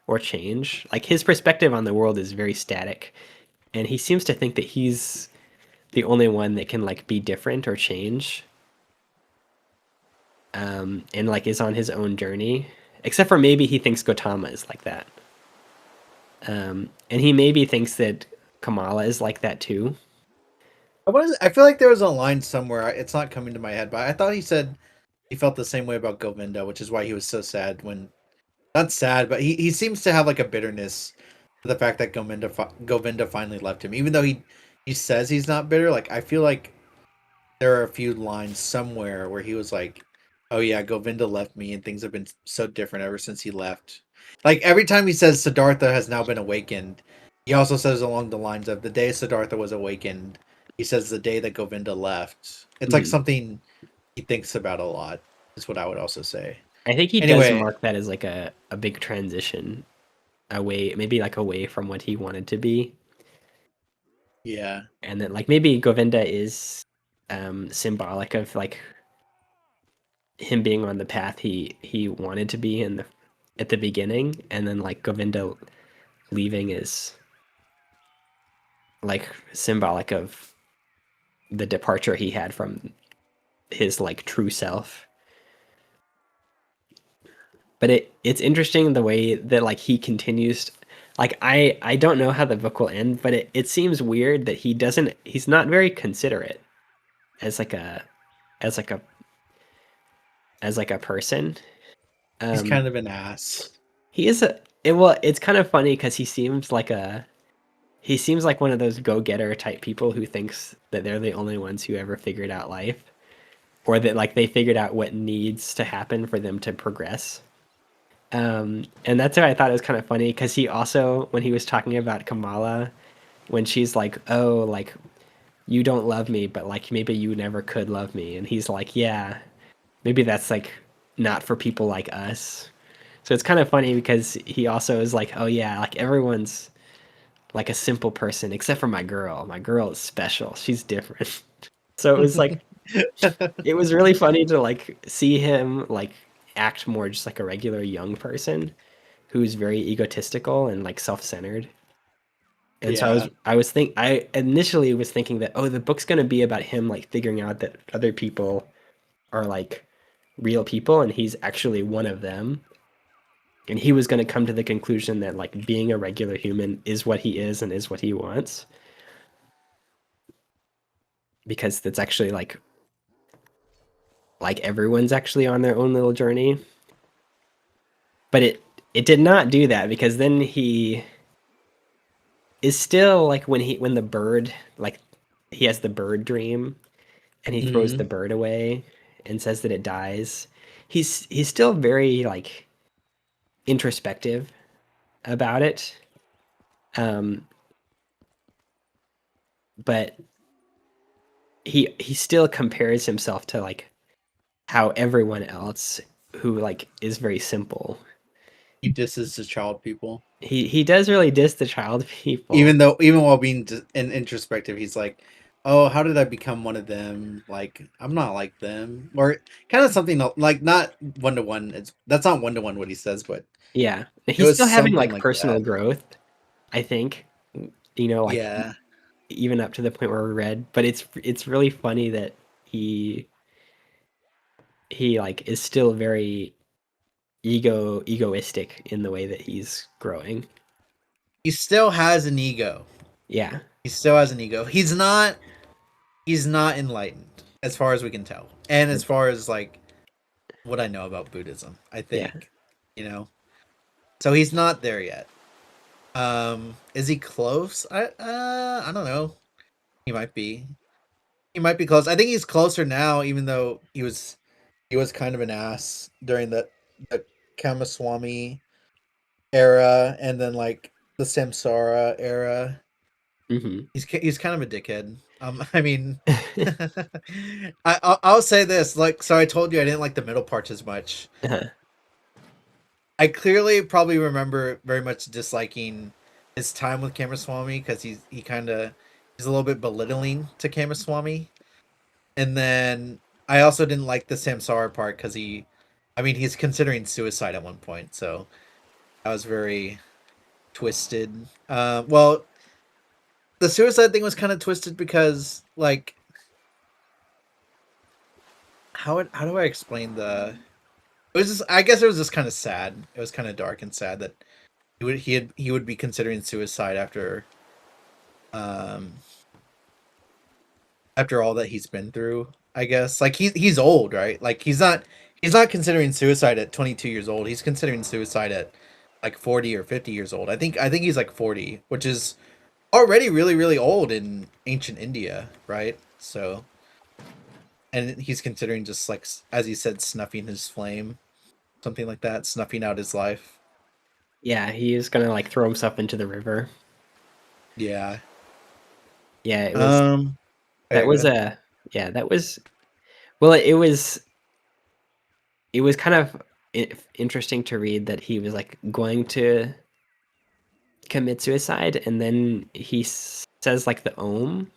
or change. Like his perspective on the world is very static and he seems to think that he's the only one that can like be different or change, and like is on his own journey, except for maybe he thinks Gautama is like that, and he maybe thinks that Kamala is like that too. I feel like there was a line somewhere. It's not coming to my head, but I thought he said he felt the same way about Govinda, which is why he was so sad when, not sad, but he seems to have like a bitterness for the fact that Govinda finally left him, even though he says he's not bitter. Like I feel like there are a few lines somewhere where he was like, "Oh yeah, Govinda left me, and things have been so different ever since he left." Like every time he says Siddhartha has now been awakened, he also says along the lines of the day Siddhartha was awakened. He says the day that Govinda left. It's like Mhm. something he thinks about a lot. Is what I would also say. I think he does Anyway, mark that as like a big transition away, maybe like away from what he wanted to be, yeah, and then like maybe Govinda is symbolic of like him being on the path he wanted to be in the at the beginning, and then like Govinda leaving is like symbolic of the departure he had from his like true self. But it's interesting the way that like he continues, like I don't know how the book will end, but it seems weird that he's not very considerate as like a as like a as like a person. he's Um kind of an ass. he is well, it's kind of funny because he seems like one of those go-getter type people who thinks that they're the only ones who ever figured out life, or that like they figured out what needs to happen for them to progress. And that's why I thought it was kind of funny because he also, when he was talking about Kamala, when she's like, "Oh, like you don't love me, but like maybe you never could love me. And he's like, yeah, maybe that's like not for people like us. So it's kind of funny because he also is like, oh yeah, like everyone's like a simple person except for my girl. My girl is special. She's different. So it was really funny to like see him like act more just like a regular young person who's very egotistical and like self-centered. And so Yeah. I initially was thinking that, oh, the book's gonna be about him like figuring out that other people are like real people and he's actually one of them. And he was gonna come to the conclusion that like being a regular human is what he is and is what he wants. Because that's actually like everyone's actually on their own little journey. But it did not do that because then he is still like when the bird like he has the bird dream and he throws the Mhm. bird away and says that it dies. He's still very like introspective about it. Um, but he still compares himself to like how everyone else who like is very simple. He disses the child people. He does really diss the child people. Even while being introspective, he's like, "Oh, how did I become one of them? Like, I'm not like them." Or kind of something like not one to one. It's that's not one to one what he says, but Yeah. it He's was still having something like like personal that. growth, I think. Like Yeah. even up to the point where we read, but it's really funny that he he like is still very egoistic in the way that he's growing. He still has an ego. Yeah. He still has an ego. He's not enlightened as far as we can tell. And as far as like what I know about Buddhism, I Yeah. think, you know. So he's not there yet. Is he close? I don't know. He might be. He might be close. I think he's closer now, even though he was kind of an ass during the Kamaswamy era, and then like the Samsara era. Hmm. He's kind of a dickhead. I mean, I'll say this. Like, so I told you I didn't like the middle parts as much. I clearly probably remember very much disliking his time with Kamaswamy because he's a little bit belittling to Kamaswamy. And then I also didn't like the Samsara part because I mean, he's considering suicide at one point, so I was very twisted. Well, the suicide thing was kind of twisted because, like, how do I explain the? It was just, I guess it was just kind of sad. It was kind of dark and sad that he would be considering suicide um after all that he's been through. I guess like he's old, right? Like he's not considering suicide at 22 years old. He's considering suicide at like 40 or 50 years old. I think he's like 40, which is already really really old in ancient India, right? So and he's considering just like as he said snuffing his flame, something like that, snuffing out his life. Yeah, he is gonna like throw himself into the river. Yeah. Yeah, Um oh, that yeah, go was ahead. a yeah, that was well, it was kind of interesting to read that he was like going to commit suicide and then he says like the Om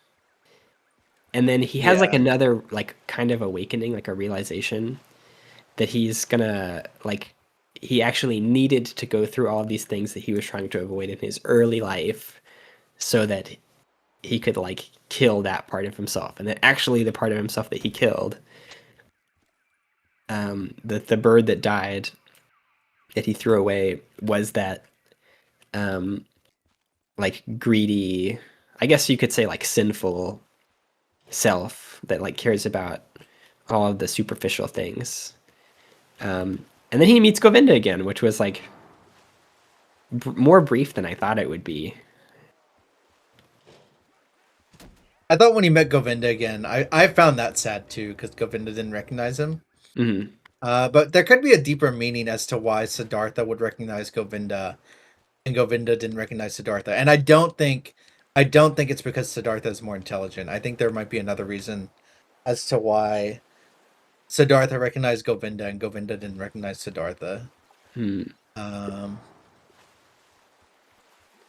and then he has like Yeah. another like kind of awakening, like a realization that he's gonna like he actually needed to go through all of these things that he was trying to avoid in his early life so that he could like kill that part of himself and that actually the part of himself that he killed the bird that died that he threw away was that um like greedy, I guess you could say like sinful self that like cares about all of the superficial things. And then he meets Govinda again, which was like more brief than I thought it would be. I thought when he met Govinda again, I found that sad too because Govinda didn't recognize him. Hmm. But there could be a deeper meaning as to why Siddhartha would recognize Govinda and Govinda didn't recognize Siddhartha. And I don't think I don't think it's because Siddhartha is more intelligent. I think there might be another reason as to why Siddhartha recognized Govinda and Govinda didn't recognize Siddhartha. Hmm. Um,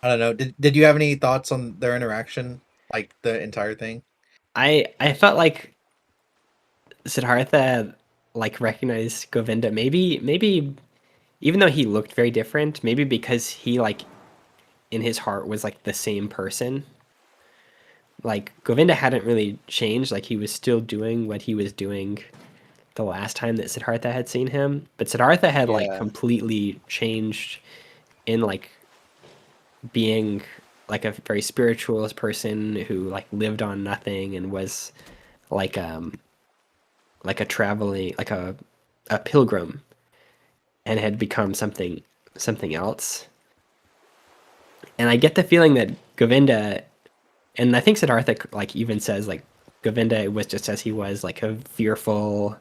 I don't know. Did you have any thoughts on their interaction, like the entire thing? I felt like Siddhartha like recognized Govinda. Maybe even though he looked very different, maybe because he like in his heart was like the same person. Like Govinda hadn't really changed. Like he was still doing what he was doing the last time that Siddhartha had seen him, but Siddhartha had like Yeah, completely changed in like being like a very spiritual person who like lived on nothing and was like like a traveling like a pilgrim and had become something else. And I get the feeling that Govinda, and I think Siddhartha like even says like Govinda was just as he was like a fearful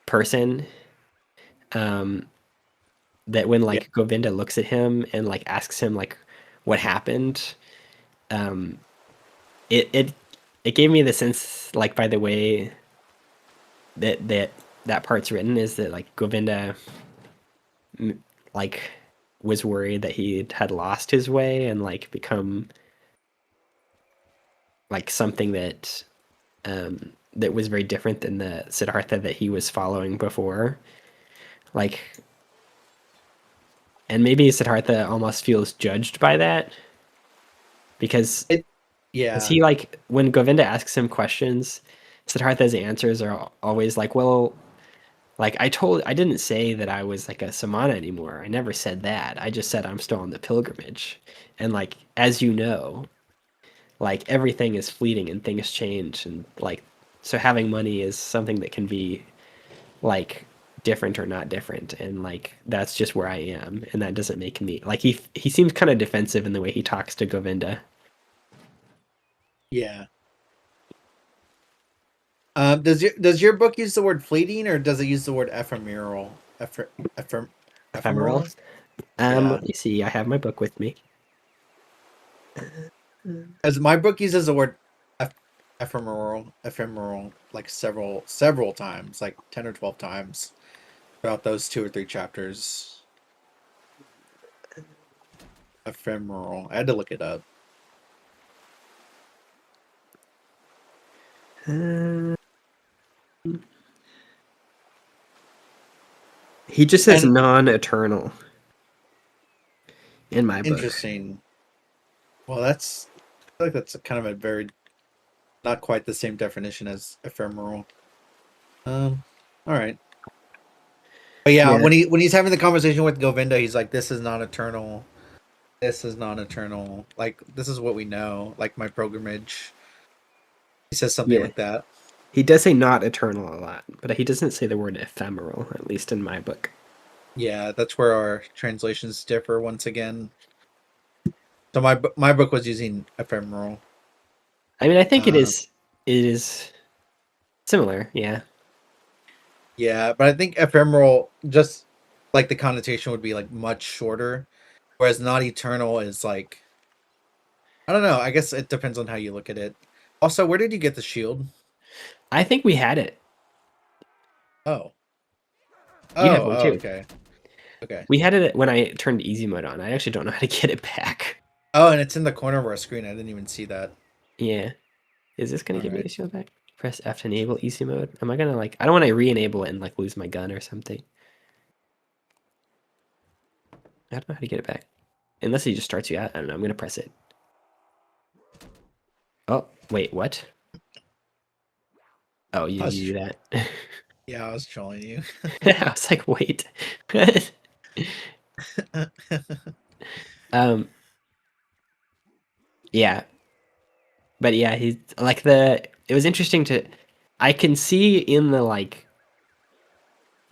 person. Um, that when yeah, like Govinda looks at him and like asks him like what happened, um, it it it gave me the sense like by the way that part's written is that like Govinda like was worried that he had lost his way and like become like something that was very different than the Siddhartha that he was following before. Like, and maybe Siddhartha almost feels judged by that because it, Because yeah, he like when Govinda asks him questions, Siddhartha's answers are always like, "Well, like I didn't say that I was like a samana anymore. I never said that. I just said I'm still on the pilgrimage." And like as you know, like everything is fleeting and things change and like so having money is something that can be like different or not different and like that's just where I am and that doesn't make me like he seems kind of defensive in the way he talks to Govinda. yeah. Does your book use the word fleeting or does it use the word ephemeral? Ephem, Ephemeral. ephemeral? Yeah, Let me see. I have my book with me. as my book uses the word eph- ephemeral, like several times, like 10 or 12 times throughout those 2 or 3 chapters. Ephemeral. I had to look it up. Uh, he just says And non-eternal in my book. interesting. Well, I feel like that's a kind of a very not quite the same definition as ephemeral. Um, all right. But yeah, Yeah, when he's having the conversation with Govinda, he's like, "This is not eternal. This is not eternal. Like this is what we know. Like my pilgrimage." He says something yeah. like that. He does say not eternal a lot, but he doesn't say the word ephemeral, at least in my book. Yeah, that's where our translations differ once again. So my book was using ephemeral. I mean, I think Uh, it is similar. Yeah, yeah, but I think ephemeral just like the connotation would be like much shorter, whereas not eternal is like I don't know. I guess it depends on how you look at it. Also, where did you get the shield? I think we had it. Oh, You have oh, one oh. too. Okay, okay. We had it when I turned easy mode on. I actually don't know how to get it back. Oh, and it's in the corner of our screen. I didn't even see that. Yeah, is this gonna All give me right. the shield back? Press F to enable easy mode. Am I gonna like? I don't want to re-enable it and like lose my gun or something. I don't know how to get it back. Unless he just starts you out. I don't know. I'm gonna press it. Oh, wait, what? Oh, I was, you tr- do that. yeah, I was trolling you. I was like, wait. What? Um, yeah. But yeah, he's like it was interesting to I can see in the like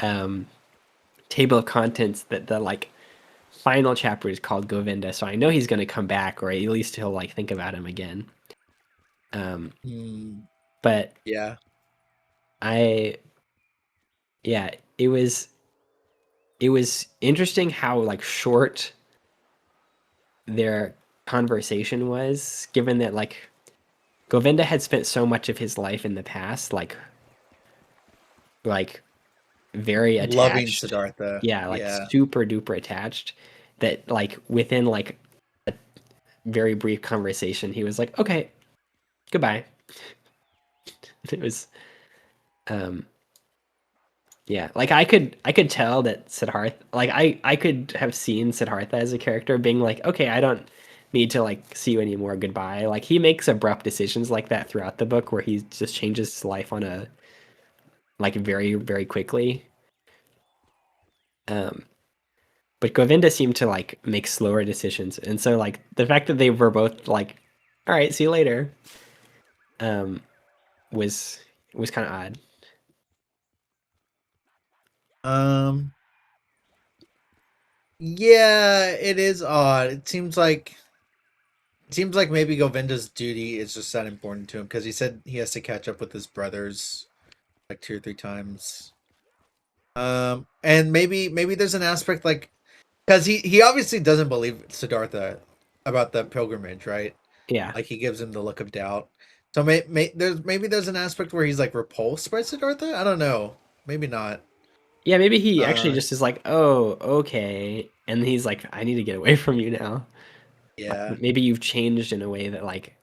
um table of contents that the like final chapter is called Govinda, so I know he's gonna come back, or at least he'll like think about him again. Um, Hmm, but yeah, I yeah, it was interesting how like short their conversation was, given that like Govinda had spent so much of his life in the past, like very Loving attached. Siddhartha. Yeah, like Yeah. super duper attached. That like within like a very brief conversation, he was like, "Okay, goodbye." It was, um, yeah, like I could tell that Siddhartha, like I could have seen Siddhartha as a character being like, "Okay, I don't need to like see you anymore. Goodbye." Like he makes abrupt decisions like that throughout the book, where he just changes his life on a like very very quickly. Um, but Govinda seemed to like make slower decisions, and so like the fact that they were both like, "All right, see you later," um, was was kind of odd. Um. Yeah, it is odd. It seems like maybe Govinda's duty is just that important to him because he said he has to catch up with his brothers like 2 or 3 times. And maybe there's an aspect like because he obviously doesn't believe Siddhartha about the pilgrimage, right? Yeah, Like he gives him the look of doubt. So there's an aspect where he's like repulsed by Siddhartha. I don't know. Maybe not. yeah. Maybe he actually Uh, just is like, "Oh, okay," and he's like, "I need to get away from you now." yeah, Like maybe you've changed in a way that like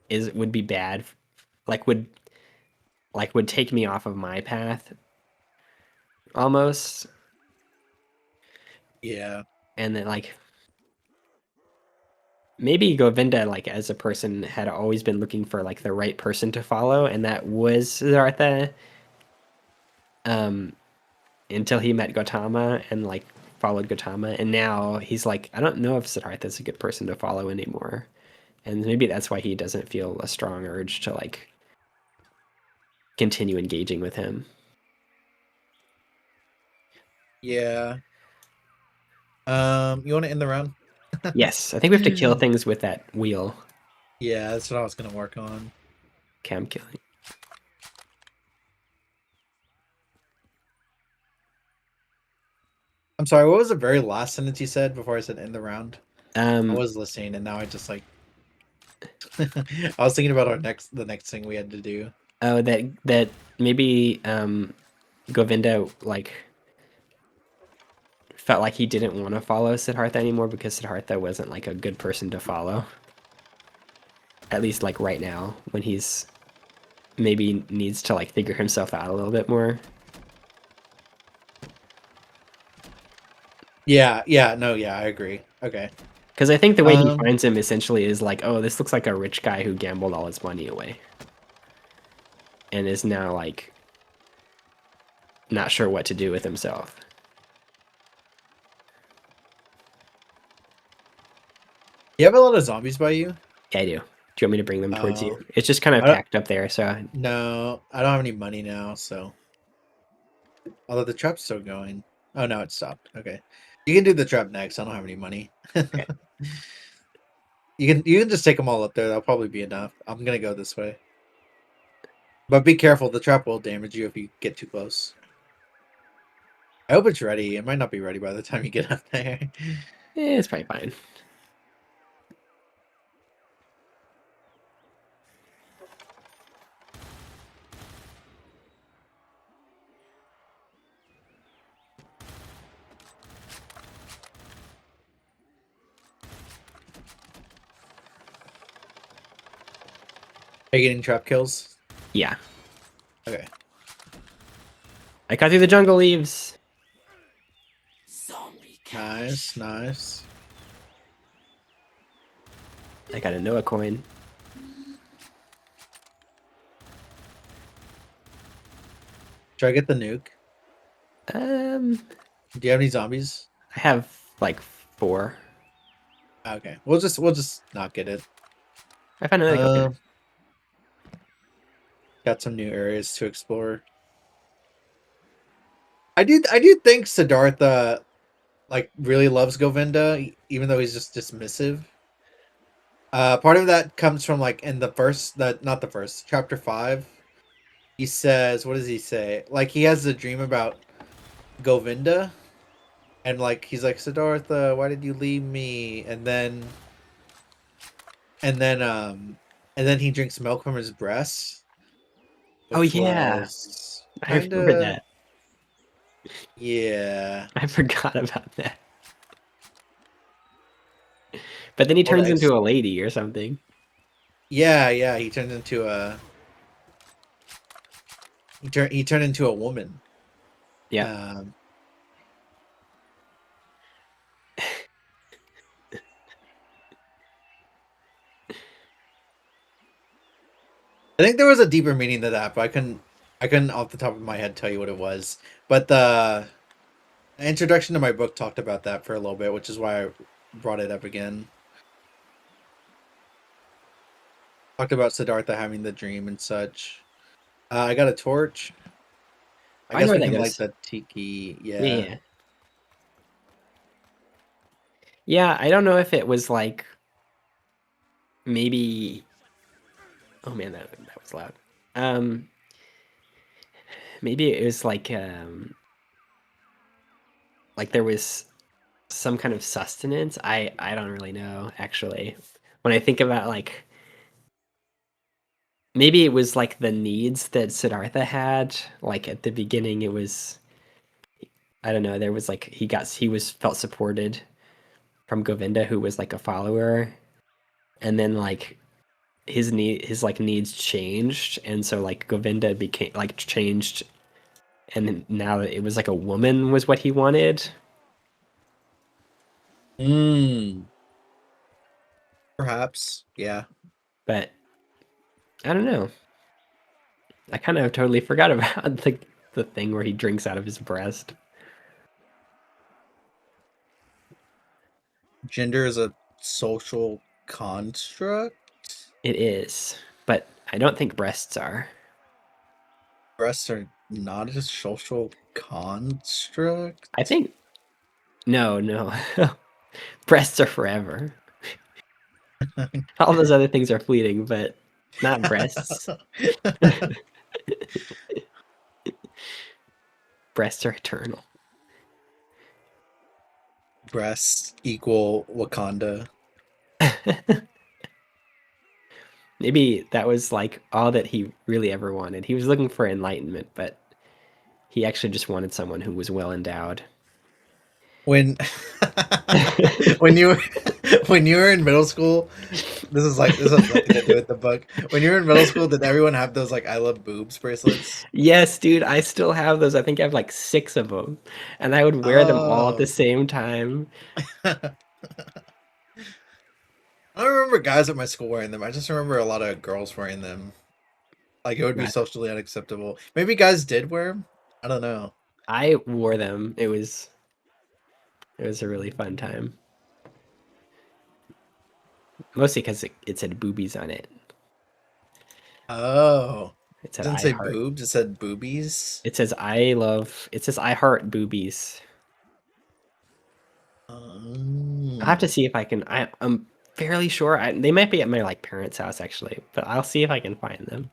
is would be bad, like would take me off of my path almost, yeah, and then like maybe Govinda like as a person had always been looking for like the right person to follow, and that was Siddhartha, um, until he met Gautama and like followed Gautama, and now he's like, I don't know if Siddhartha's a good person to follow anymore, and maybe that's why he doesn't feel a strong urge to like continue engaging with him. yeah. You want to end the round? Yes, I think we have to kill things with that wheel. Yeah, that's what I was gonna work on. Cam killing. I'm sorry. What was the very last sentence you said before I said end the round? I Um, was listening, and now I just like I was thinking about the next thing we had to do. oh, that maybe Govinda like felt like he didn't want to follow Siddhartha anymore because Siddhartha wasn't like a good person to follow. At least like right now, when he's maybe needs to like figure himself out a little bit more. Yeah, yeah, no, yeah, I agree. Okay. Because I think the way he Um, finds him essentially is like, oh, this looks like a rich guy who gambled all his money away and is now like not sure what to do with himself. you have a lot of zombies by you? Yeah, I do. Do you want me to bring them towards you? Oh, It's just kind of I don't. packed up there, so No, I don't have any money now. So, although the trap's still going. Oh no, it stopped. Okay, you can do the trap next. I don't have any money. okay. You can just take them all up there. That'll probably be enough. I'm gonna go this way, but be careful. The trap will damage you if you get too close. I hope it's ready. It might not be ready by the time you get up there. It's probably fine. Are you getting trap kills? Yeah. Okay. I cut through the jungle leaves. Nice, nice. I got a Noah coin. Should I get the nuke? Um, Do you have any zombies? I have like 4. Okay, we'll just not get it. I found another Uh, coconut. got some new areas to explore. I do think Siddhartha like really loves Govinda, even though he's just dismissive. Part of that comes from like in the first, that not the first, chapter 5. He says, what does he say? Like he has a dream about Govinda, and like he's like, Siddhartha, why did you leave me? And then and then um, and then he drinks milk from his breast, Oh which yeah, was I kind remember of that. yeah. I forgot about that. But then he All the turns ex into a lady or something. Yeah, yeah, he turned into a woman. Yep. Um, I think there was a deeper meaning to that, but I couldn't off the top of my head tell you what it was. But the introduction to my book talked about that for a little bit, which is why I brought it up again. Talked about Siddhartha having the dream and such. I got a torch. I I know guess where we that can light goes. the tiki. Yeah, Yeah. yeah. Yeah, I don't know if it was like maybe. Oh man, that was loud. Um, Maybe it was like there was some kind of sustenance. I don't really know actually. When I think about like maybe it was like the needs that Siddhartha had. Like at the beginning, it was I don't know. There was like he was felt supported from Govinda, who was like a follower, and then like his like needs changed, and so like Govinda became like changed, and now it was like a woman was what he wanted. Mm, perhaps. Yeah. But I don't know. I kind of totally forgot about the thing where he drinks out of his breast. Gender is a social construct. It is, but I don't think breasts are. Breasts are not a social I construct. think no, no. Breasts are forever. All those other things are fleeting, but not breasts. Breasts are eternal. Breasts equal Wakanda. Maybe that was like all that he really ever wanted. He was looking for enlightenment, but he actually just wanted someone who was well endowed. When when you when you were in middle school, this has nothing to do with the book. When you were in middle school, did everyone have those like "I love boobs" bracelets? Yes, dude, I still have those. I think I have like six of them, and I would wear them all at the Oh, same time. I don't remember guys at my school wearing them. I just remember a lot of girls wearing them. Like it would be God, socially unacceptable. Maybe guys did wear them. I don't know. I wore them. It was a really fun time. Mostly because it said boobies on it. Oh, It it said didn't I say heart. boobs. It said boobies. It says I love. It says I heart boobies. I'll have to Um, see if I can. I'm fairly sure they might be at my like parents' house actually, but I'll see if I can find them.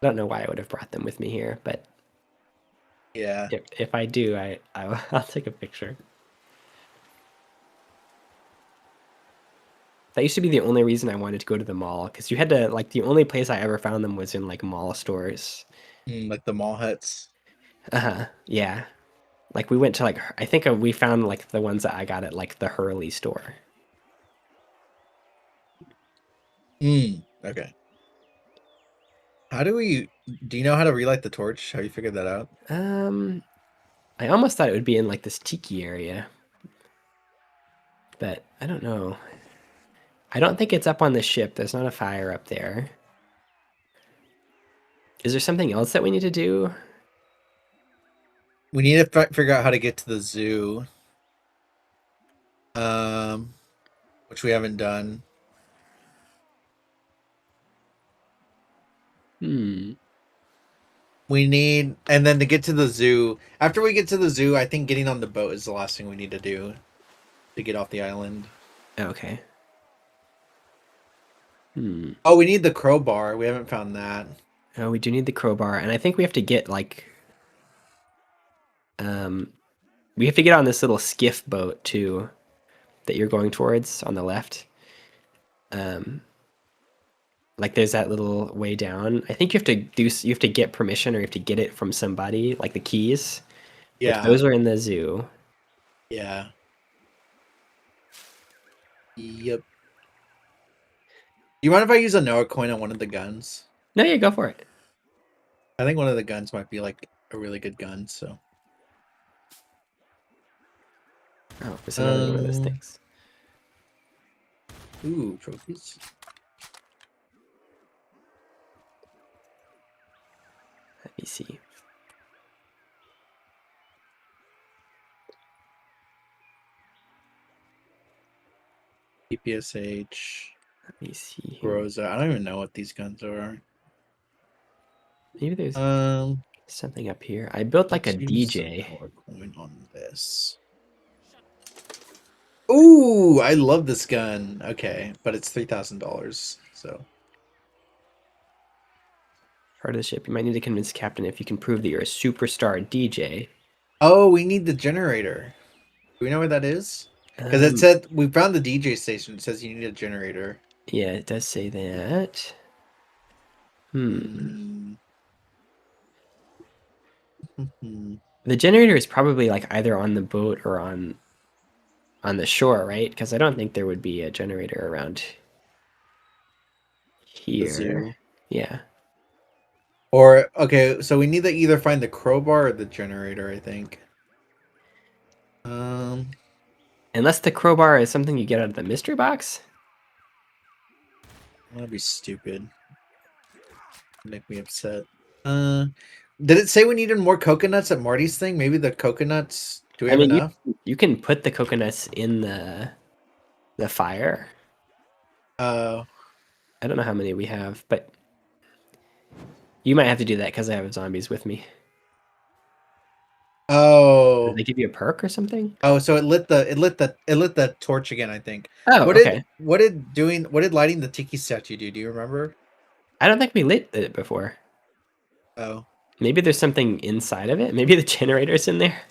I don't know why I would have brought them with me here, but yeah. if I do, I'll take a picture. That used to be the only reason I wanted to go to the mall because you had to like the only place I ever found them was in like mall stores. Like the mall hats. Uh-huh. Yeah. Like we went to like I think we found like the ones that I got at like the Hurley store. Okay. How do we? Do you know how to relight the torch? Have you figured that out? Um, I almost thought it would be in like this tiki area, but I don't know. I don't think it's up on the ship. There's not a fire up there. Is there something else that we need to do? We need to figure out how to get to the zoo. Um, which we haven't done. Hmm. We need, and then to get to the zoo. After we get to the zoo, I think getting on the boat is the last thing we need to do to get off the island. Okay. Hmm. Oh, we need the crowbar. We haven't found that. Oh, we do need the crowbar, and I think we have to get like um we have to get on this little skiff boat too that you're going towards on the left. Um, like there's that little way down. I think you have to get permission or you have to get it from somebody, like the keys. But Yeah. those are in the zoo. Yeah. Yep. Do you mind if I use a Noah coin on one of the guns? No, yeah, go for it. I think one of the guns might be like a really good gun, so. Oh, it's another one of those Um, things. ooh, trophies. Let me see. PPSH, Let me see here. Groza. I don't even know what these guns are. Maybe there's Um, something up here. I built like a let's use a DJ. Noah coin on this. Ooh, I love this gun. Okay, but it's $3,000. So. Part of the ship. You might need to convince Captain if you can prove that you're a superstar DJ. Oh, we need the generator. Do we know where that is? Because it Um, said we found the DJ station. It says you need a generator. yeah, it does say that. Hmm. Hmm. Hmm. The generator is probably like either on the boat or on the shore, right? Because I don't think there would be a generator around The here. zoo. Yeah. Or okay, so we need to either find the crowbar or the generator, I think. Um, Unless the crowbar is something you get out of the mystery box. that'd be stupid. Make me upset. Uh, did it say we needed more coconuts at Marty's thing? Maybe the coconuts. Do we I have mean, enough? you can put the coconuts in the fire. Uh, I don't know how many we have, but you might have to do that because I have zombies with me. Did oh, they give you a perk or something? oh. So it lit the torch again. I think. Oh, okay. What did lighting the tiki statue do? Do you remember? I don't think we lit it before. Oh, Maybe there's something inside of it. Maybe the generator's in there.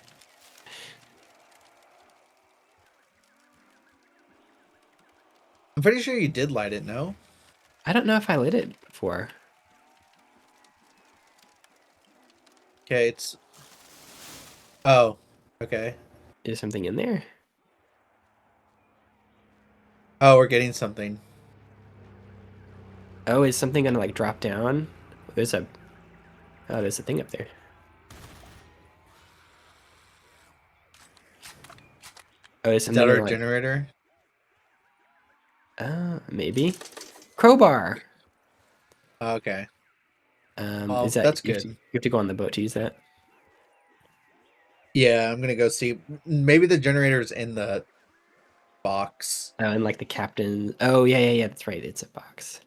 I'm pretty sure you did light it. No. I don't know if I lit it before. Okay, it's. Oh, okay. Is something in there? Oh, we're getting something. Oh, is something gonna like drop down? There's a there's a thing up there. Oh, is Is that something our gonna like generator? maybe crowbar? Okay. Well, Is that that's good. you have to go on the boat to use that? Yeah, I'm gonna go see. Maybe the generator's in the box. Oh, and like the captain. Oh yeah, yeah, yeah. That's right. It's a box.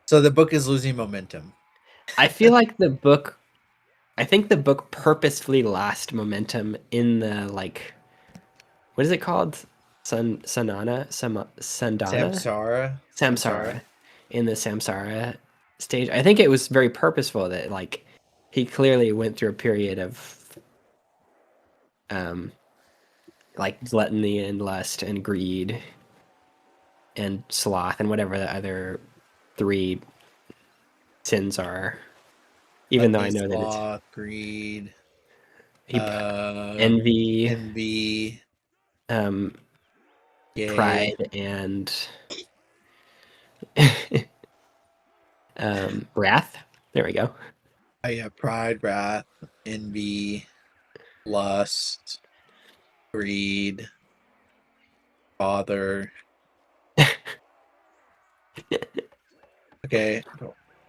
So the book is losing momentum. I feel like the book. I think the book purposefully lost momentum in the like. What is it called? Sandana, Samsara. Samsara. Samsara, in the Samsara stage. I think it was very purposeful that like he clearly went through a period of um like gluttony and lust and greed and sloth and whatever the other three sins are. Even though I Gluttony, know that it's sloth, greed, he uh, envy, envy, um, yay. pride, and wrath. There we go. Oh yeah, pride, wrath, envy, lust, greed, father. Okay.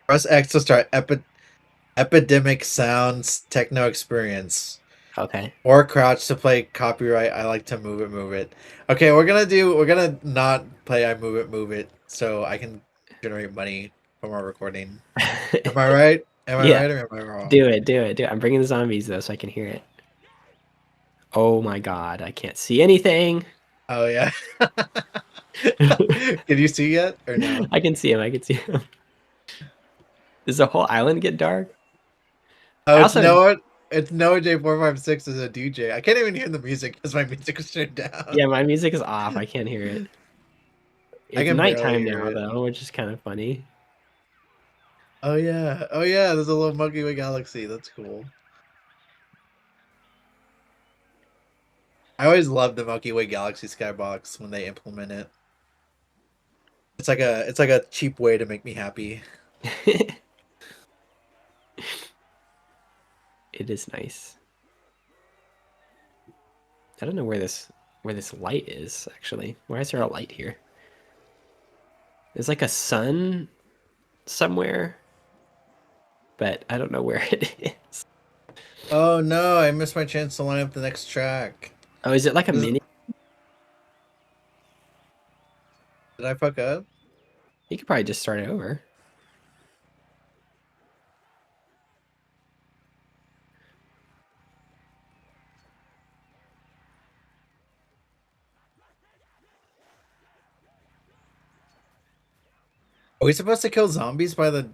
Press X to start epidemic sounds techno experience. Okay. Or crouch to play copyright. I like to move it. Okay, we're gonna not play I move it so I can generate money from our recording. Am I right? Am I Yeah, right or am I wrong? do it, do it, do it. I'm bringing the zombies though, so I can hear it. Oh my god, I can't see anything. Oh yeah. Can you see yet or no? I can see him. I can see him. Does the whole island get dark? I Oh, also you know what? It's Noah J456 is a DJ. I can't even hear the music because my music is turned down. Yeah, my music is off. I can't hear it. I It's can barely nighttime hear now it. though, which is kind of funny. Oh yeah. Oh yeah, there's a little Milky Way galaxy. That's cool. I always love the Milky Way galaxy skybox when they implement it. It's like a cheap way to make me happy. It is nice. I don't know where this light is actually. Why is there a light here? There's like a sun somewhere, but I don't know where it is. Oh no, I missed my chance to line up the next track. Oh, is it like a This- mini? Did I fuck up? You could probably just start it over. Are we supposed to kill zombies by the?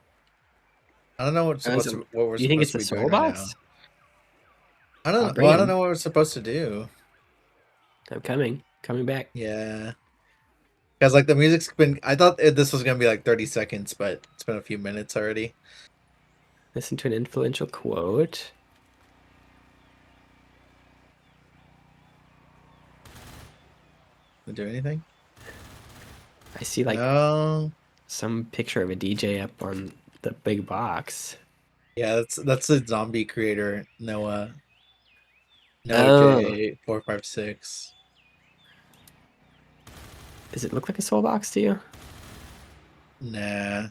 I don't know Oh, what we're do you think supposed it's to a be doing soul right now. box? I I'll don't. bring Well, I don't him. know what we're supposed to do. I'm coming back. Yeah, because like the music's been. I thought this was gonna be like 30 seconds, but it's been a few minutes already. Listen to an influential quote. Did it do anything? I see like No. some picture of a DJ up on the big box. Yeah, that's the zombie creator Noah Oh, J456. does it look like a soul box to you? Nah.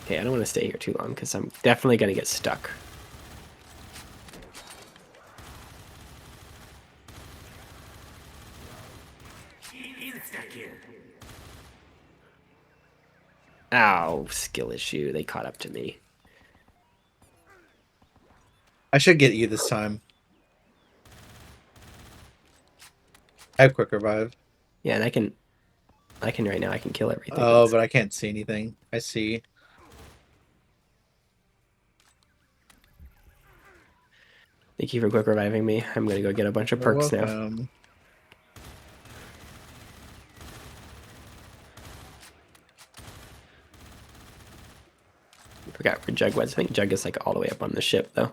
Okay, I don't want to stay here too long because I'm definitely gonna get stuck. Ow, skill issue. They caught up to me. I should get you this time. I have quick revive. Yeah, and I can right now. I can kill everything. Oh, but I can't see anything. I see. Thank you for quick reviving me. I'm gonna go get a bunch of You're perks now. welcome. I forgot where Jug was. I think Jug is like all the way up on the ship though.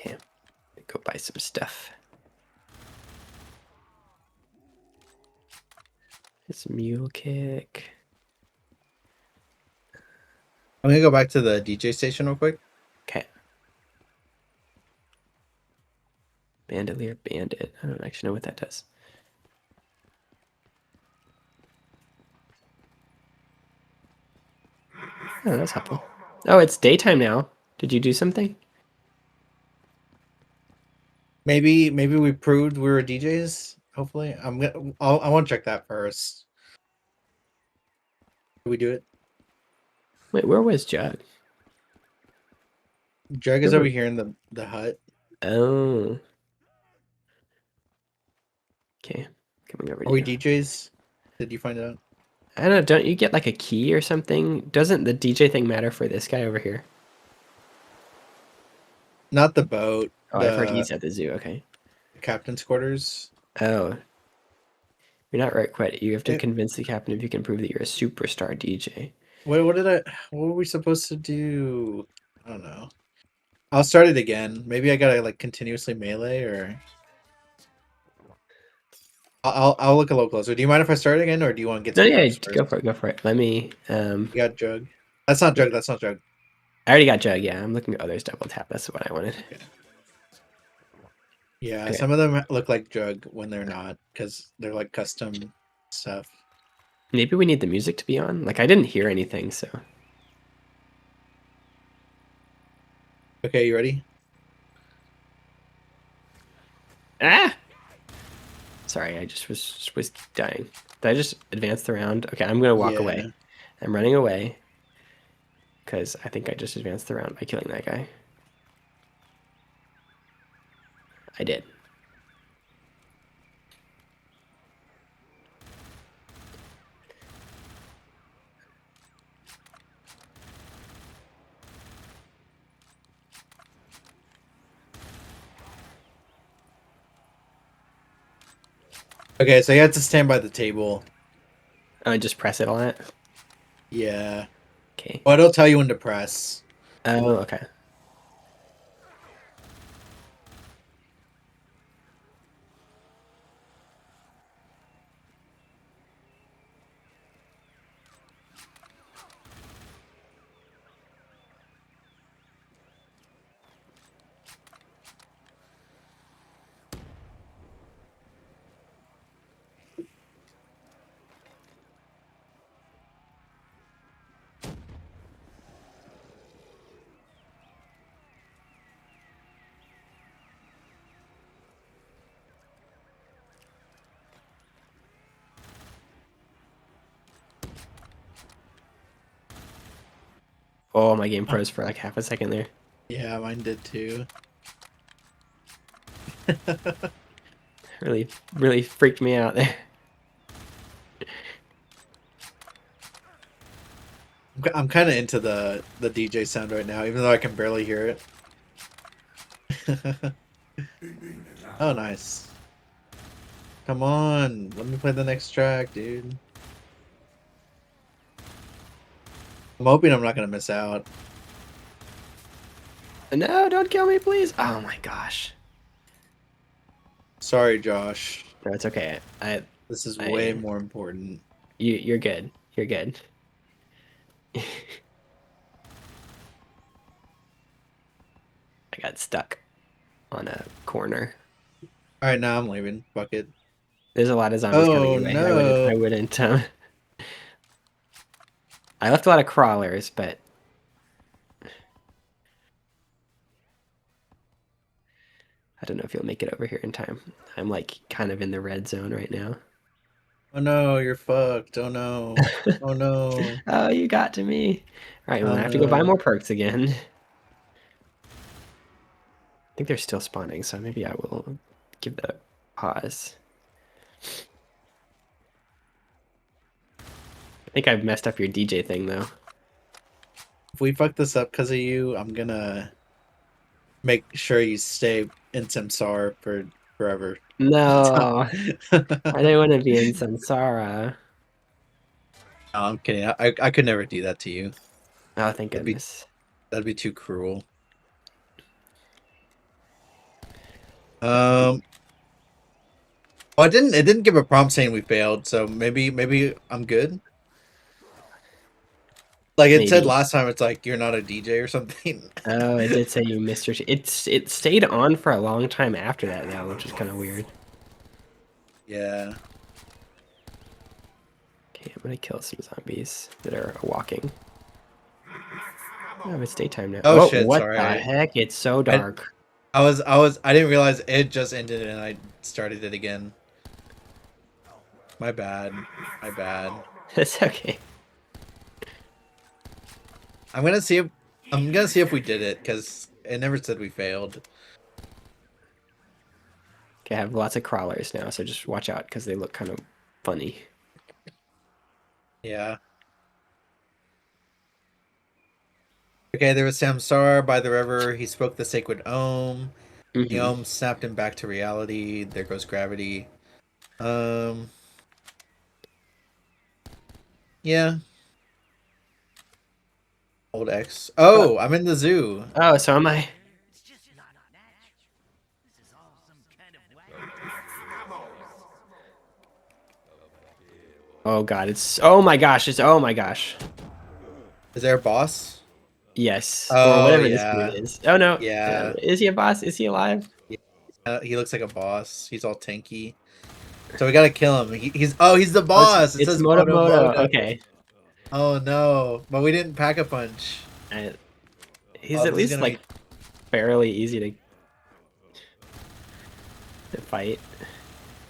Okay, go buy some stuff. It's mule kick. I'm gonna go back to the DJ station real quick. Okay. Bandolier Bandit. I don't actually know what that does. Oh, that's helpful. Oh, it's daytime now. Did you do something? Maybe we proved we were DJs. Hopefully, I want to check that first. Did we do it? Wait, where was Jug? Jug is over here in the hut. Oh. Okay. Coming over Are to we you. DJs? Did you find out? I don't know. Don't you get like a key or something? Doesn't the DJ thing matter for this guy over here? Not the boat. Oh, I've heard he's at the zoo. Okay. Captain's quarters. Oh. You're not right quite. You have to It, convince the captain if you can prove that you're a superstar DJ. wait, what were we supposed to do? I don't know. I'll start it again. Maybe I gotta like continuously melee, or I'll look a little closer. Do you mind if I start again, or do you want to get No, some yeah, perks go first? for it. Go for it. Let me. You got Jug. That's not Jug. That's not Jug. I already got Jug. Yeah, I'm looking at others double tap. That's what I wanted. Okay. Yeah, Okay. some of them look like Jug when they're not, because they're like custom stuff. Maybe we need the music to be on. Like I didn't hear anything, so. Okay, you ready? Ah! Sorry, I just was dying. Did I just advance the round? Okay, I'm gonna walk away. Yeah. I'm running away because I think I just advanced the round by killing that guy. I did. Okay, so you have to stand by the table. Oh, and just press it on it. Yeah. Okay. Well, it'll tell you when to press. Oh, okay. Oh, my game froze for like half a second there. Yeah, mine did too. Really, really freaked me out there. I'm kind of into the DJ sound right now, even though I can barely hear it. Oh, nice. Come on, let me play the next track, dude. I'm hoping I'm not gonna miss out. No, don't kill me, please. Oh my gosh. Sorry, Josh. No, it's okay. This is way I, more important. you're good. You're good. I got stuck on a corner. All right, now I'm leaving. Fuck it. There's a lot of zombies coming Oh your way. I wouldn't. no. I wouldn't. I left a lot of crawlers, but I don't know if you'll make it over here in time. I'm like kind of in the red zone right now. Oh no, you're fucked. Oh no. Oh no. Oh, you got to me. All right, well, Oh I have to go buy no. more perks again. I think they're still spawning, so maybe I will give that a pause. I think I've messed up your DJ thing, though. If we fuck this up because of you, I'm gonna make sure you stay in Samsara for forever. No, No, I didn't want to be in Samsara. I'm kidding. I could never do that to you. Oh, thank That'd be goodness. that'd be too cruel. Um, well, it didn't give a prompt saying we failed, so maybe I'm good. Like it said Maybe. last time, it's like you're not a DJ or something. Oh, it did say you missed your. It stayed on for a long time after that, though, which is kind of weird. Yeah. Okay, I'm gonna kill some zombies that are walking. Oh, it's daytime now. Oh Oh, shit, what the sorry. heck? It's so I dark. I didn't realize it just ended and I started it again. My bad. My bad. It's okay. I'm gonna see if I'm gonna see if we did it because it never said we failed. Okay, I have lots of crawlers now, so just watch out because they look kind of funny. Yeah. Okay, there was Samsar by the river. He spoke the sacred Om. The Hmm. Om snapped him back to reality. There goes gravity. Um. Yeah. Old X. Oh, Oh, I'm in the zoo. oh, so am I. Oh God, it's. Oh my gosh, it's. Oh my gosh. Is there a boss? Yes, or Oh whatever this dude yeah. is. Oh no, Yeah. is he a boss? Is he alive? Yeah. He looks like a boss. He's all tanky. So we gotta kill him. He's the Oh, it's boss. It it's says Moto Moto Moto. Moto. Okay, Oh no. But we didn't pack a punch. I, he's Oh, at this is least gonna like be fairly easy to fight.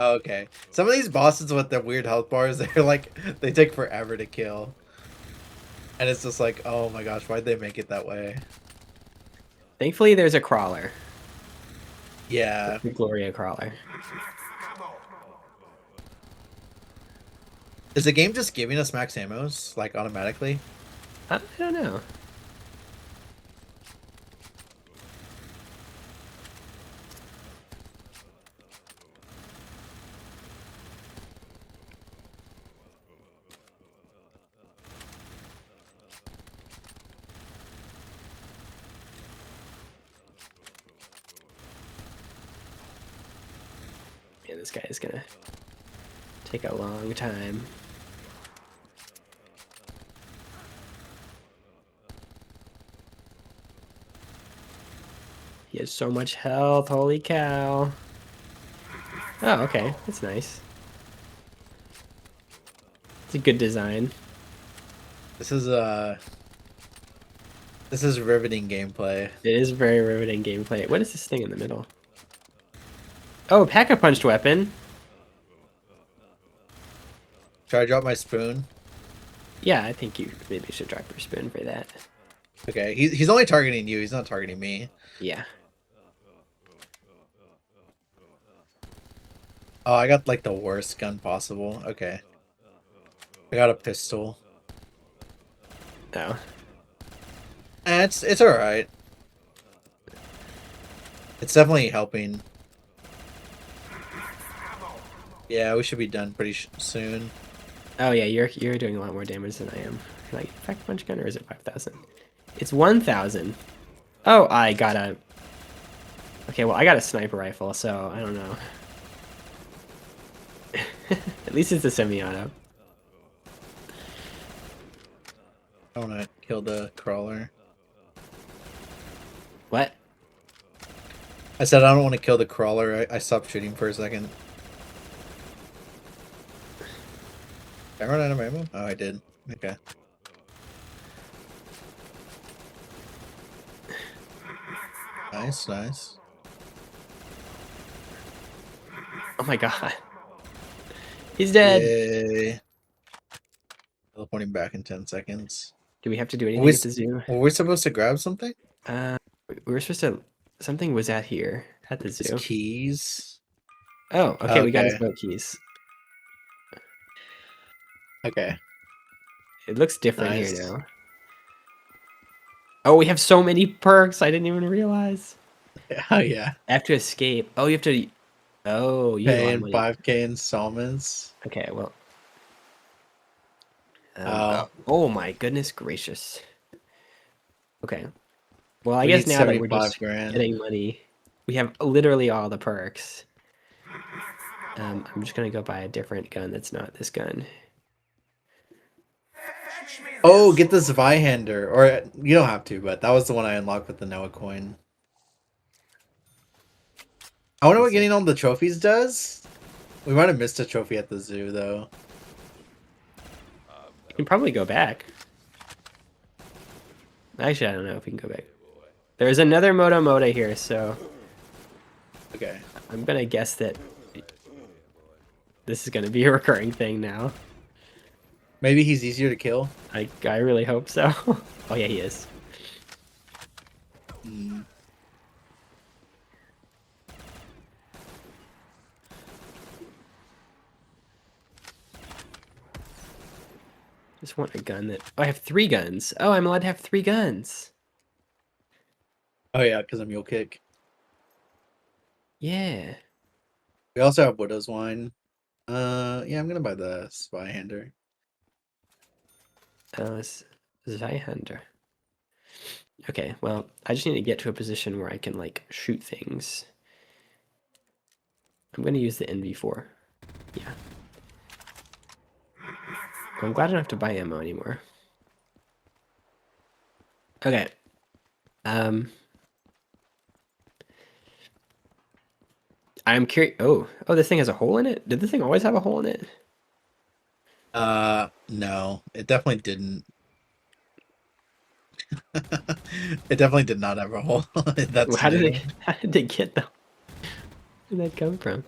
Okay. Some of these bosses with the weird health bars, they're like they take forever to kill. And it's just like, oh my gosh, why'd they make it that way? Thankfully, there's a crawler. Yeah. The Gloria crawler. Is the game just giving us max ammos, like automatically? I don't know. Yeah, this guy is gonna take a long time. He has so much health, holy cow. Oh, okay, that's nice. It's a good design. This is riveting gameplay. It is very riveting gameplay. What is this thing in the middle? Oh, pack-a-punched weapon. Should I drop my spoon? Yeah, I think you maybe should drop your spoon for that. Okay, he's only targeting you, he's not targeting me. Yeah. Oh, I got like the worst gun possible. Okay. I got a pistol. Oh. It's alright. It's definitely helping. Yeah, we should be done pretty soon. Oh yeah, you're doing a lot more damage than I am. Can I get pack punch gun or is it 5,000? It's 1,000. Oh, I got a. Okay, well I got a sniper rifle, so I don't know. At least it's a semi-auto. I wanna kill the crawler. What? I said I don't want to kill the crawler. I stopped shooting for a second. Did I run out of ammo? Oh, I did. Okay. Nice, nice. Oh my god. He's dead. Yay. Teleporting back in 10 seconds. Do we have to do anything at the zoo? Were we supposed to grab something? We were supposed to. Something was at here at the His zoo. keys. Oh, okay, we got his Okay. boat keys. Okay. It looks different here Nice. now. Oh, we have so many perks. I didn't even realize. Oh yeah. I have to escape. Oh, you have to. Oh, you need a lot of Paying money. 5K installments. Okay, well. Oh. Oh my goodness gracious. Okay. Well, I We guess need now that we're 75 just grand. getting money, we have literally all the perks. I'm just gonna go buy a different gun that's not this gun. Oh, get the Zweihander. Or you don't have to, but that was the one I unlocked with the Noah coin. I wonder what getting all the trophies does. We might have missed a trophy at the zoo, though. You can probably go back. Actually, I don't know if we can go back. There's another Moto Moda here, so Okay. I'm gonna guess that this is gonna be a recurring thing now. Maybe he's easier to kill. I really hope so. Oh yeah, he is. Mm. Just want a gun that. Oh, I have 3 guns. Oh, I'm allowed to have 3 guns. Oh yeah, because I'm Mule Kick. Yeah. We also have Widow's Wine. Yeah, I'm gonna buy the Zweihander. It's Zweihander. Okay, well, I just need to get to a position where I can, like, shoot things. I'm gonna use the NV4. Yeah. I'm glad I don't have to buy ammo anymore. Okay. I'm curious. Oh, this thing has a hole in it? Did this thing always have a hole in it? No, it definitely didn't. It definitely did not have a hole. That's How did new. how did they get them? Where did that come from?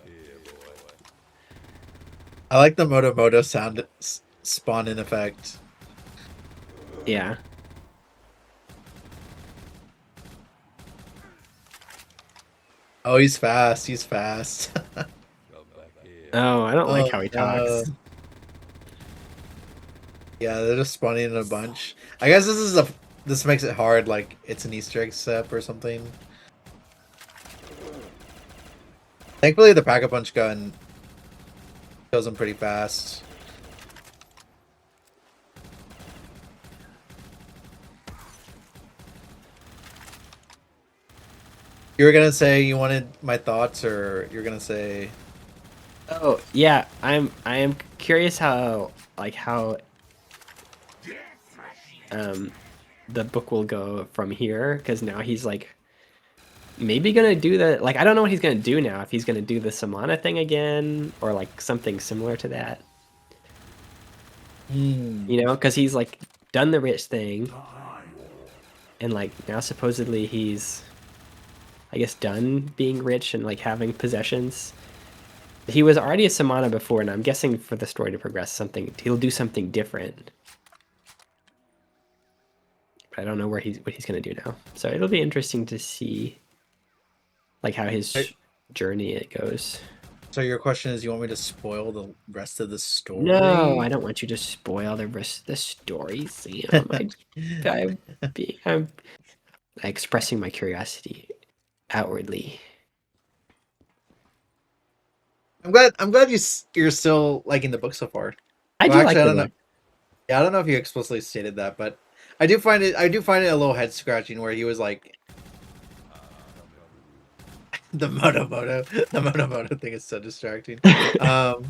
I like the Moto Moto sound spawn in effect. Yeah. Oh, he's fast. He's fast. Oh, I don't like Oh how he no. talks. Yeah, they're just spawning in a bunch. I guess this makes it hard, like it's an Easter egg step or something. Thankfully, the Pack-a-Punch gun kills him pretty fast. You were gonna say you wanted my thoughts, or you're gonna say Oh, yeah, I am curious how like how um the book will go from here because now he's like maybe gonna do the like I don't know what he's gonna do now if he's gonna do the Samana thing again or like something similar to that. hmm. You know, because he's like done the rich thing and like now supposedly he's I guess done being rich and like having possessions. He was already a Samana before, and I'm guessing for the story to progress, he'll do something different. But I don't know what he's gonna do now. So it'll be interesting to see like how Hey, his journey it goes. so your question is, you want me to spoil the rest of the No, I story? don't want you to spoil the rest of the story, Sam. I'm expressing my curiosity outwardly. I'm glad you're still liking the book so far. I Well, do actually, like I the don't know. book. Yeah, I don't know if you explicitly stated that, but I do find it a little head scratching where he was like the Moto Moto thing is so distracting. Um,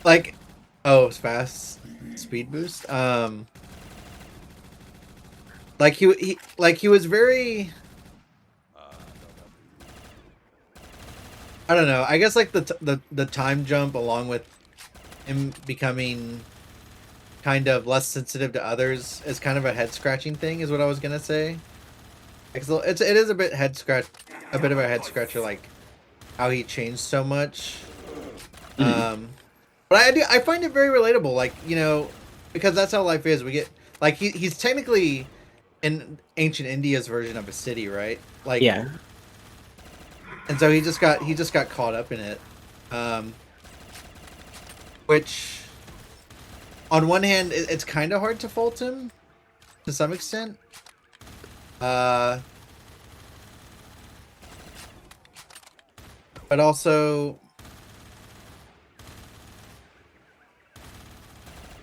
like, oh, it's fast speed boost. Like he was very. I don't know. I guess like the time jump along with him becoming kind of less sensitive to others is kind of a head scratching thing, is what I was gonna say. It is a bit a bit of a head scratcher, like how he changed so much. Mhm. Um, but I find it very relatable, like, because that's how life is. We get like he's technically in ancient India's version of a city, right? Like, Yeah. and so he just got caught up in it, um, which on one hand it's kind of hard to fault him to some extent. Uh, but also,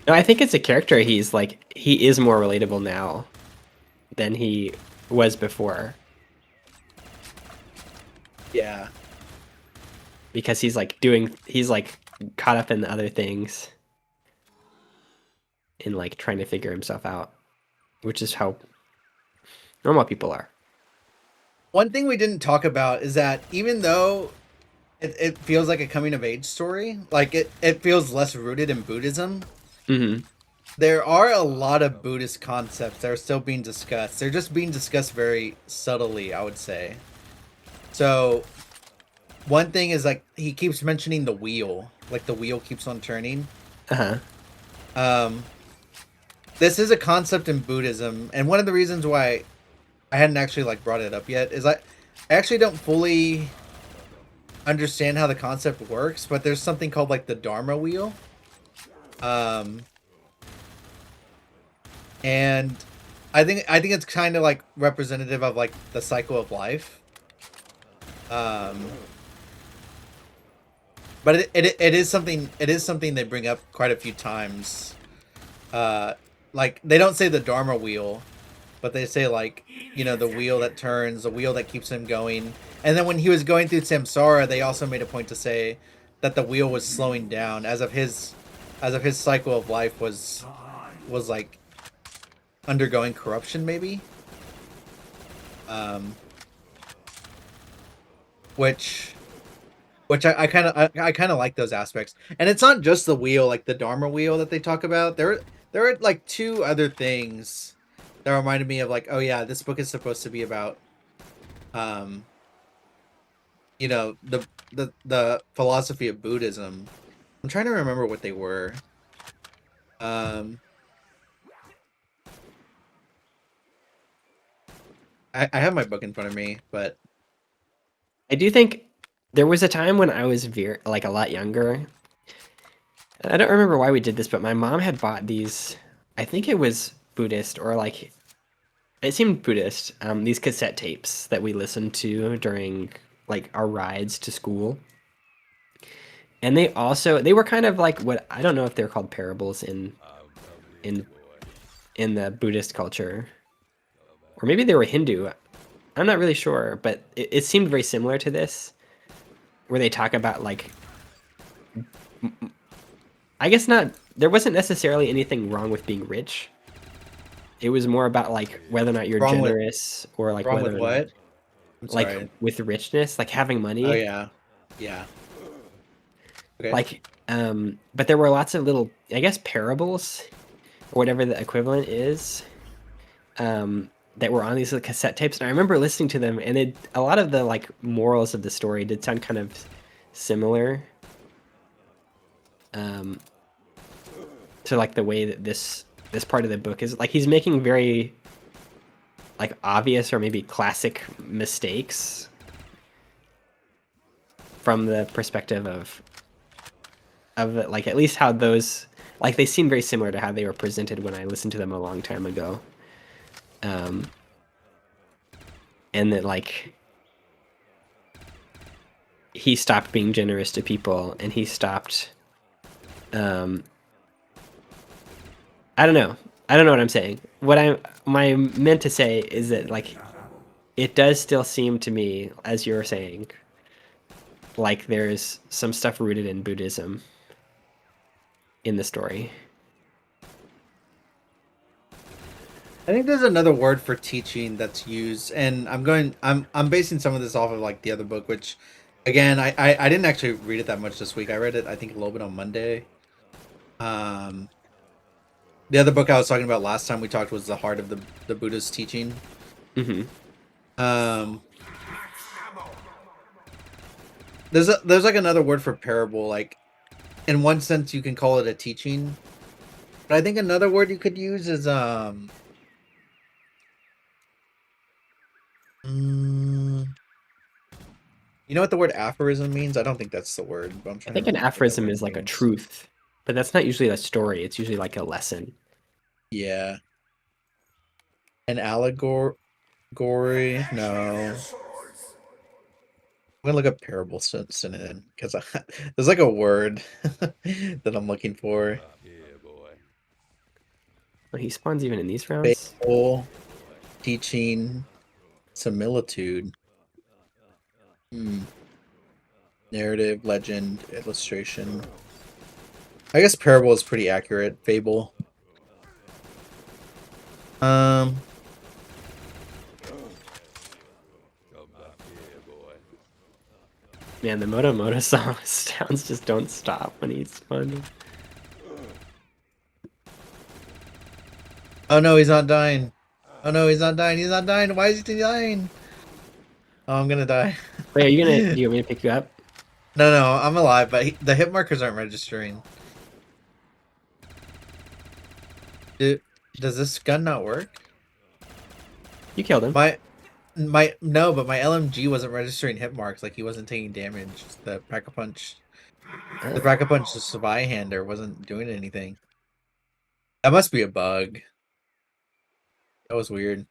No, I think it's a character he is more relatable now than he was before yeah. because he's like caught up in the other things and like trying to figure himself out, which is how normal people are. One thing we didn't talk about is that even though it feels like a coming of age story, like it feels less rooted in Buddhism, Hmm. there are a lot of Buddhist concepts that are still being discussed. They're just being discussed very subtly, I would say. So one thing is, like, he keeps mentioning the wheel, like the wheel keeps on turning. Uh-huh. Um, this is a concept in Buddhism, and one of the reasons why I hadn't actually like brought it up yet is I actually don't fully understand how the concept works, but there's something called like the Dharma wheel. Um, and I think it's kind of like representative of like the cycle of life. Um, but it is something they bring up quite a few times. Uh, like they don't say the Dharma wheel, but they say, like, the wheel that turns, the wheel that keeps him going. And then when he was going through Samsara, they also made a point to say that the wheel was slowing down as of his cycle of life was like undergoing corruption, maybe. Um, which I kind of I kind of like those aspects. And it's not just the wheel, like the Dharma wheel that they talk about. There are like two other things that reminded me of, like, oh yeah, this book is supposed to be about um the philosophy of Buddhism. I'm trying to remember what they were. Um, I have my book in front of me, but I do think there was a time when I was like a lot younger. I don't remember why we did this, but my mom had bought these. I think it was Buddhist or like it seemed Buddhist. These cassette tapes that we listened to during like our rides to school, and they were kind of like what I don't know if they're called parables in in the Buddhist culture, or maybe they were Hindu. I'm not really sure, but it seemed very similar to this, where they talk about like I guess not. There wasn't necessarily anything wrong with being rich. It was more about like whether or not you're wrong with generous or like wrong with whether or not what? I'm like sorry. with richness, like having Oh money. yeah, yeah. Okay. Like but there were lots of little I guess parables or whatever the equivalent is. That were on these little cassette tapes. And I remember listening to them and a lot of the like morals of the story did sound kind of similar. Um to like the way that this part of the book is like he's making very like obvious or maybe classic mistakes from the perspective of like at least how those like they seem very similar to how they were presented when I listened to them a long time ago. Um, and that like he stopped being generous to people and he stopped um I don't know. I don't know what I'm saying. What I meant to say is that like it does still seem to me, as you're saying, like there's some stuff rooted in Buddhism in the story. I think there's another word for teaching that's used, and I'm basing some of this off of like the other book, which again I didn't actually read it that much this week. I read it I think a little bit on Monday. Um, the other book I was talking about last time we talked was the heart of the Buddha's teaching. Hmm. Um, there's like another word for parable. Like in one sense you can call it a teaching, but I think another word you could use is mm, you know what the word aphorism means? I don't think that's the word, but I'm I trying to think an remember what that aphorism word is like a means. truth, but that's not usually a story. It's usually like a lesson. Yeah. An allegory? No. I'm gonna look up parable synonym because there's like a word that I'm looking for. Oh, he spawns even in these rounds. Fable, teaching, similitude, hmm. Narrative, legend, illustration. I guess parable is pretty accurate. Fable. Um, Man, the Moto Moto song sounds just don't stop when he's spawning. oh no, he's not dying. Oh no, he's not dying. He's not dying. Why is he dying? Oh, I'm gonna die. Wait, are you gonna? Do No, you want me to pick you up? no, I'm alive, but the hit markers aren't registering. Do, does this gun not work? You killed him. My no, but my LMG wasn't registering hit marks. Like he wasn't taking damage. The pack a punch, the Spy-hander wasn't doing anything. That must be a bug. That was weird.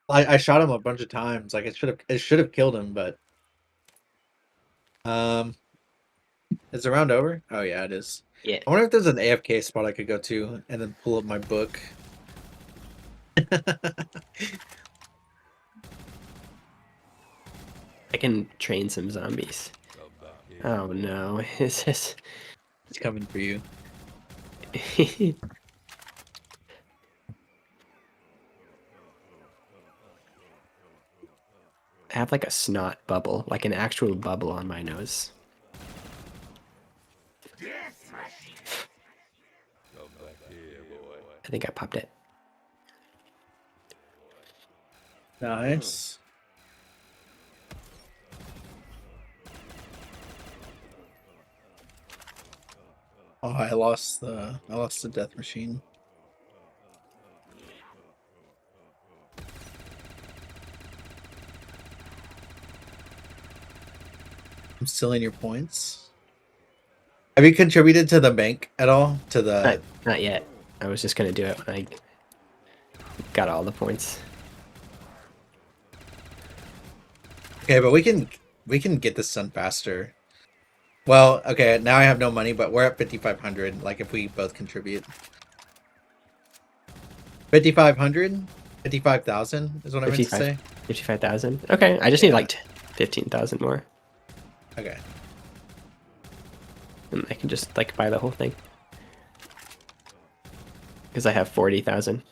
I shot him a bunch of times. Like it should have killed him, but um, is the round over? Oh yeah, it is. Yeah. I wonder if there's an AFK spot I could go to and then pull up my book. I can train some zombies. Oh no, is this? It's coming for you. I have like a snot bubble, like an actual bubble on my nose. I think I popped it. Nice. Oh, I lost the death machine. I'm stealing your points. Have you contributed to the bank at all? To Not, the not yet. I was just gonna do it when I got all the points. Okay, but we can get this done faster. Well, okay, now I have no money, but we're at 5,500. Like if we both contribute, 5,500, 55,000 is what I meant to 55, say. 55,000. Okay, I just need Yeah. like 15,000 more, Okay. and I can just like buy the whole thing because I have 40,000.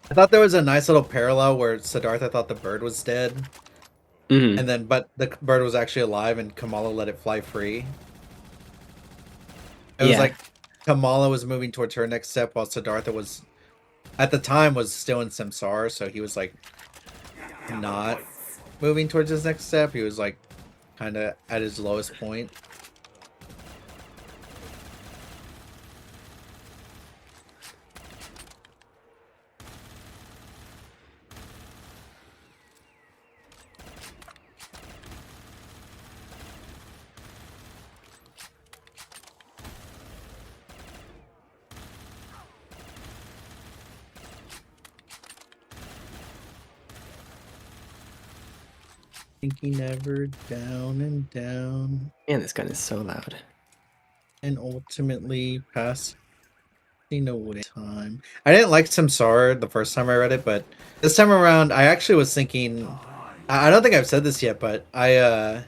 I thought there was a nice little parallel where Siddhartha thought the bird was dead, Mm-hmm. and then but the bird was actually alive, and Kamala let it fly free. It was Yeah, like Kamala was moving towards her next step, while Siddhartha was at the time was still in Samsara, so he was like not moving towards his next step. He was like kind of at his lowest point. Thinking never down and down, man, this gun is so loud. and ultimately passing away time. I didn't like Samsara the first time I read it, but this time around, I actually was thinking. I don't think I've said this yet, but I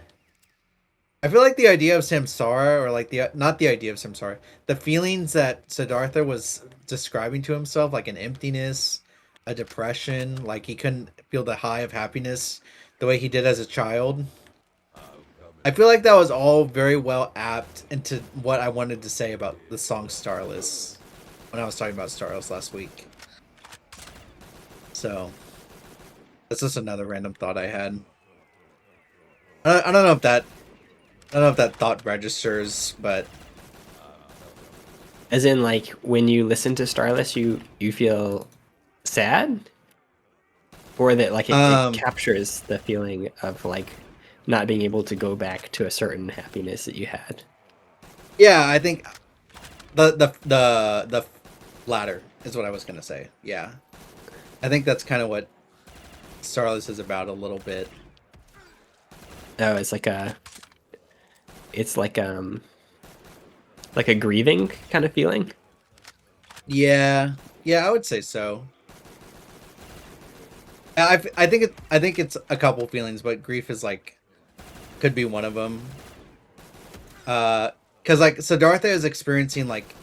feel like the idea of Samsara, or like the not the idea of Samsara, the feelings that Siddhartha was describing to himself, like an emptiness, a depression, like he couldn't feel the high of happiness the way he did as a child. I feel like that was all very well apt into what I wanted to say about the song Starless when I was talking about Starless last week. So that's just another random thought I had. I don't know if that I don't know if that thought registers, but As in, like when you listen to Starless, you feel sad, or that like it um captures the feeling of like not being able to go back to a certain happiness that you had. yeah, I think the latter is what I was gonna say. Yeah, I think that's kind of what Starless is about a little bit. Oh, it's like a grieving kind of feeling. Yeah, yeah, I would say so. I think it's a couple feelings, but grief is like could be one of them. Because like Siddhartha is experiencing like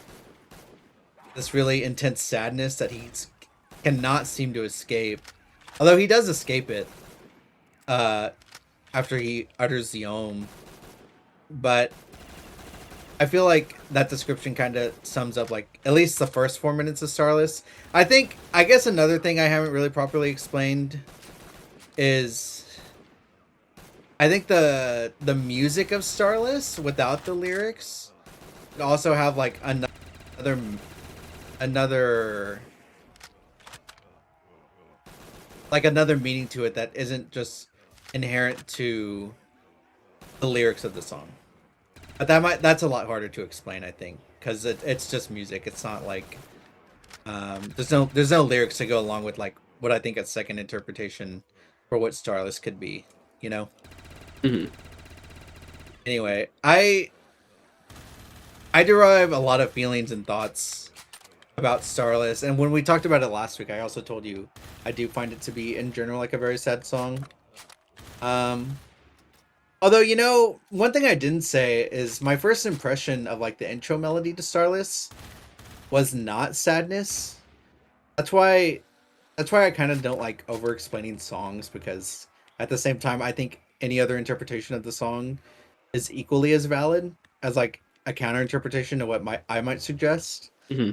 this really intense sadness that he cannot seem to escape. Although he does escape it, uh, after he utters the Om, but I feel like that description kind of sums up like at least the first 4 minutes of Starless. I guess another thing I haven't really properly explained is I think the music of Starless without the lyrics could also have like another like another meaning to it that isn't just inherent to the lyrics of the song. But that's a lot harder to explain, I think, because it's just music. It's not like there's no lyrics to go along with like what I think a second interpretation for what Starless could be. You know. Hmm. Anyway, I derive a lot of feelings and thoughts about Starless, and when we talked about it last week, I also told you I do find it to be in general like a very sad song. Um, Although, you know, one thing I didn't say is my first impression of like the intro melody to Starless was not sadness. That's why that's why I kind of don't like over explaining songs, because at the same time I think any other interpretation of the song is equally as valid as like a counter interpretation to what I might suggest. Hmm.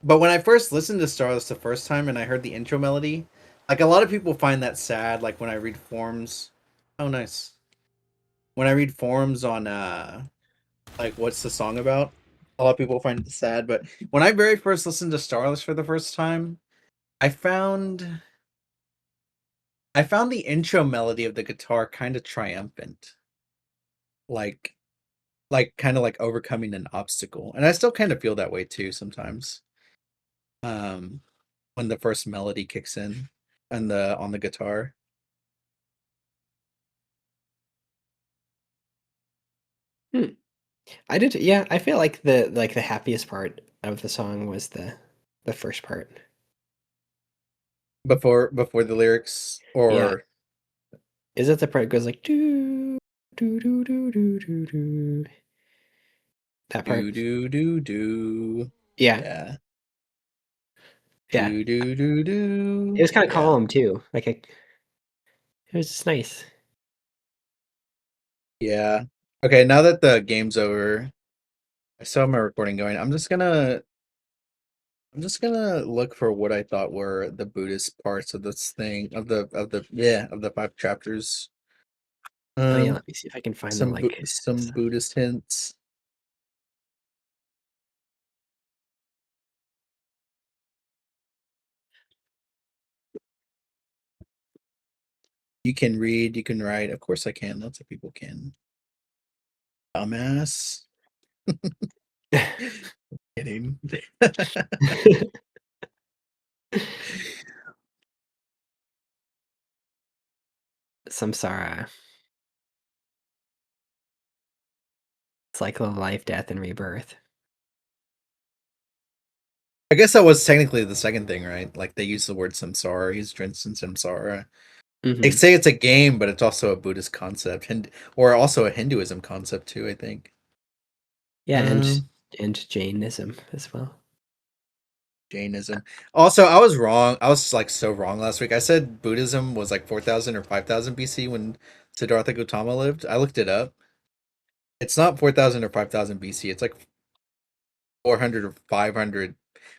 But when I first listened to Starless the first time and I heard the intro melody, Like a lot of people find that sad. Like when I read forums. Oh, nice. When I read forums on like what's the song about? A lot of people find it sad, but when I very first listened to Starless for the first time, I found I found the intro melody of the guitar kind of triumphant. Like kind of like overcoming an obstacle. And I still kind of feel that way too sometimes. Um when the first melody kicks in and the on the guitar. Hmm. I did, yeah. I feel like the happiest part of the song was the first part. Before the lyrics Yeah, or is it the part that goes like doo doo doo doo doo doo doo? That do part? do do do. Yeah, Yeah. yeah. Do do do It do. was kind of Yeah. calm too. It was just nice. Yeah. Okay, now that the game's over, I still have my recording going. I'm just gonna look for what I thought were the Buddhist parts of this thing of the five chapters. Oh yeah, Um let me see if I can find the like. Some Buddhist hints. You can read, you can write. Of course I can. Lots of people can. Dumbass. Kidding. Samsara, cycle of life, death, and rebirth. I guess that was technically the second thing, right? Like they use the word samsara. He's drenched in samsara. They Hmm. say it's a game, but it's also a Buddhist concept, or also a Hinduism concept too. I think. Yeah, Um, and Jainism as well. Jainism. Also, I was wrong. I was like so wrong last week. I said Buddhism was like 4,000 or 5,000 BC when Siddhartha Gautama lived. I looked it up. It's not 4,000 or 5,000 BC. It's like 400 or 500,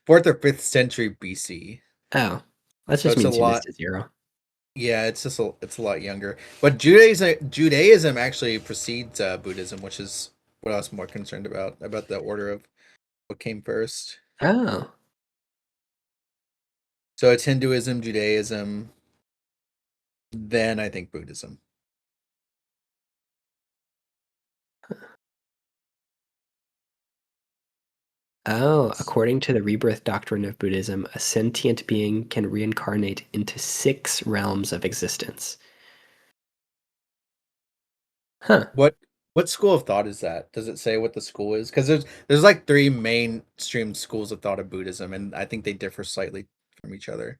fourth or fifth century BC. Oh, that So just it's a means you lot. missed a zero. Yeah, it's a lot younger. But Judaism actually precedes Buddhism, which is what I was more concerned about the order of what came first. Oh, So it's Hinduism, Judaism, then I think Buddhism. oh, according to the rebirth doctrine of Buddhism, a sentient being can reincarnate into 6 realms of existence. Huh. What what school of thought is that? Does it say what the school is? Because there's like three mainstream schools of thought of Buddhism, and I think they differ slightly from each other.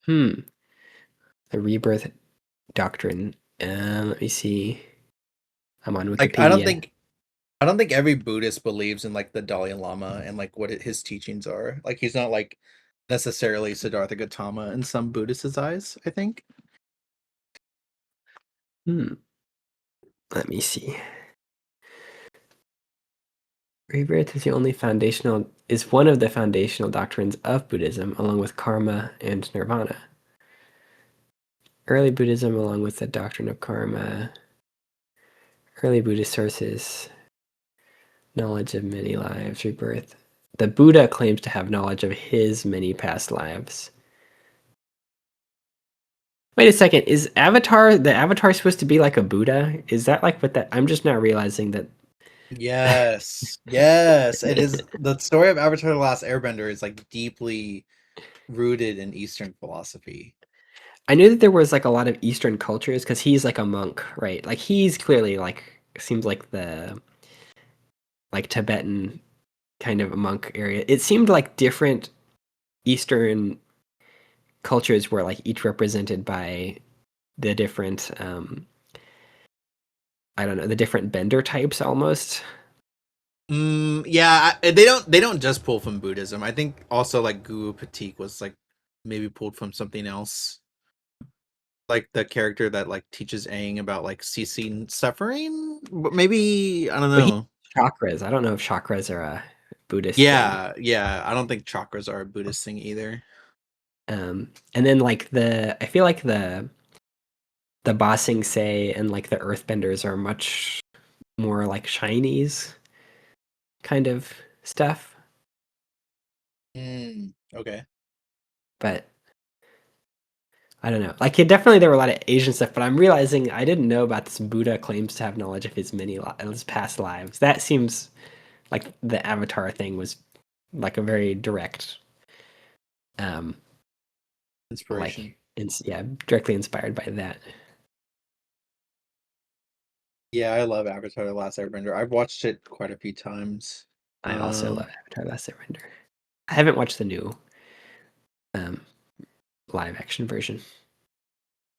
Hmm. The rebirth doctrine. Let me see. I'm on Like Wikipedia. I don't think every Buddhist believes in like the Dalai Lama and like what his teachings are. Like he's not like necessarily Siddhartha Gautama in some Buddhists' eyes, I think. Hmm. Let me see. Rebirth is one of the foundational doctrines of Buddhism, along with karma and nirvana. Early Buddhism, along with the doctrine of karma, early Buddhist sources, knowledge of many lives, rebirth. The Buddha claims to have knowledge of his many past lives. Wait a second, is the Avatar supposed to be like a Buddha? Is that like what that? I'm just now realizing that. Yes. Yes. It is the story of Avatar the Last Airbender is like deeply rooted in Eastern philosophy. I knew that there was like a lot of Eastern cultures because he's like a monk, right? Like he's clearly like seems like the like Tibetan kind of a monk area. It seemed like different Eastern cultures were like each represented by the different I don't know, the different bender types almost. Yeah, they don't just pull from Buddhism. I think also like Guru Patik was like maybe pulled from something else. Like the character that like teaches Aang about like ceasing suffering. But maybe I don't But he know. chakras. I don't know if chakras are a Buddhist thing. Yeah, yeah. I don't think chakras are a Buddhist thing either. And then like I feel like the Bossing Say and like the Earthbenders are much more like Chinese kind of stuff. Okay. But I don't know. Like, definitely there were a lot of Asian stuff, but I'm realizing I didn't know about this Buddha claims to have knowledge of his past lives. That seems like the Avatar thing was like a very direct, um, Inspiration. yeah, directly inspired by that. Yeah, I love Avatar: The Last Airbender. I've watched it quite a few times. I also love Um, Avatar: Last Airbender. I haven't watched the new um, live action version.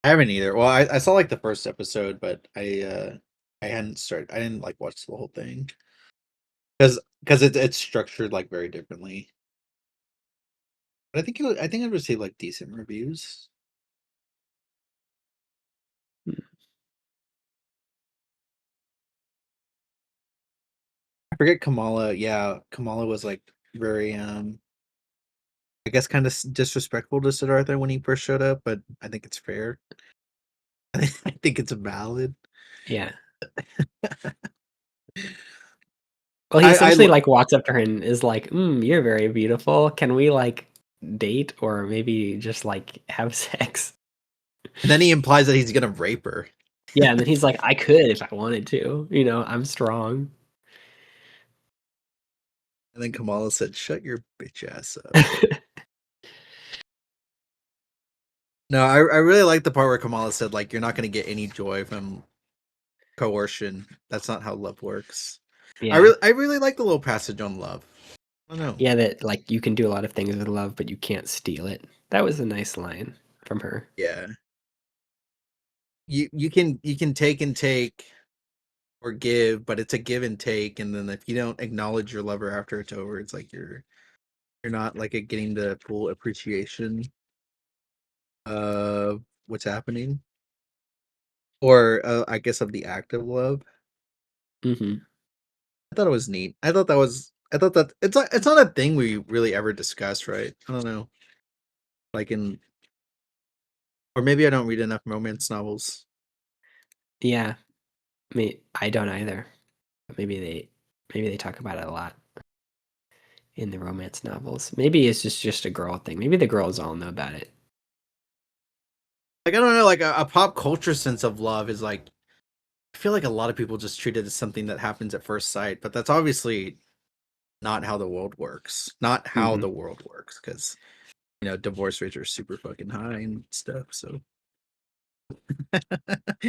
I haven't either. Well, I saw like the first episode, but I hadn't started. I didn't like watch the whole thing because it's structured like very differently. But I think it received like decent reviews. I forget Kamala. Yeah, Kamala was like very I guess kind of disrespectful to Siddhartha when he first showed up, but I think it's fair. I think it's valid. Yeah. Well, he I essentially like walks up to her and is like, "You're very beautiful. Can we like date or maybe just like have sex?" and then he implies that he's gonna rape her. Yeah, and then he's like, "I could if I wanted to. I'm strong." And then Kamala said, "Shut your bitch ass up." No, I really like the part where Kamala said, like, you're not gonna get any joy from coercion. That's not how love works. Yeah. I really like the little passage on love. I don't know. Yeah, that like you can do a lot of things with love, but you can't steal it. That was a nice line from her. Yeah. You can take and take or give, but it's a give and take, and then if you don't acknowledge your lover after it's over, it's like you're not like getting the full appreciation of what's happening. Or I guess of the act of love. Mhm. I thought it was neat. I thought that it's not a thing we really ever discuss, right? I don't know. Like in or maybe I don't read enough romance novels. Yeah. I don't either. But maybe they talk about it a lot in the romance novels. Maybe it's just a girl thing. Maybe the girls all know about it. Like I don't know, like a pop culture sense of love is like I feel like a lot of people just treat it as something that happens at first sight, but that's obviously not how the world works. Not how Mhm. the world works, because divorce rates are super fucking high and stuff. So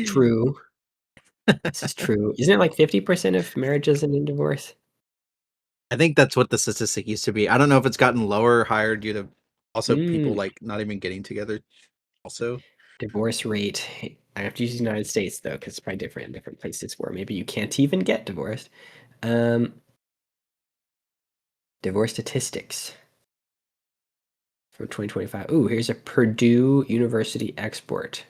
True. This is true. Isn't it like 50% of marriages end in divorce? I think that's what the statistic used to be. I don't know if it's gotten lower or higher due to also people Mm. like not even getting together. Also, Divorce rate. I have to use the United States though, because it's probably different in different places where maybe you can't even get divorced. Um, Divorce statistics from 2025. Ooh, here's a Purdue University expert.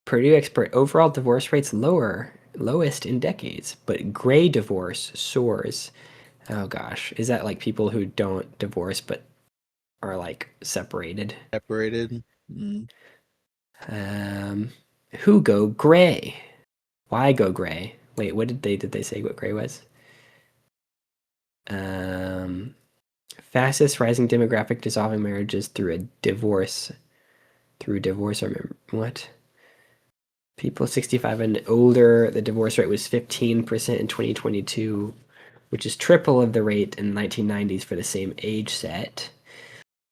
Purdue expert. Overall divorce rates lowest in decades, but gray divorce soars. Oh gosh, is that like people who don't divorce but are like separated? separated. Mm. Um, who go gray? Why go gray? Wait, what did they say what gray was? Um, Fastest rising demographic dissolving marriages through divorce or what? People 65 and older, the divorce rate was 15% in 2022, which is triple of the rate in 1990s for the same age set.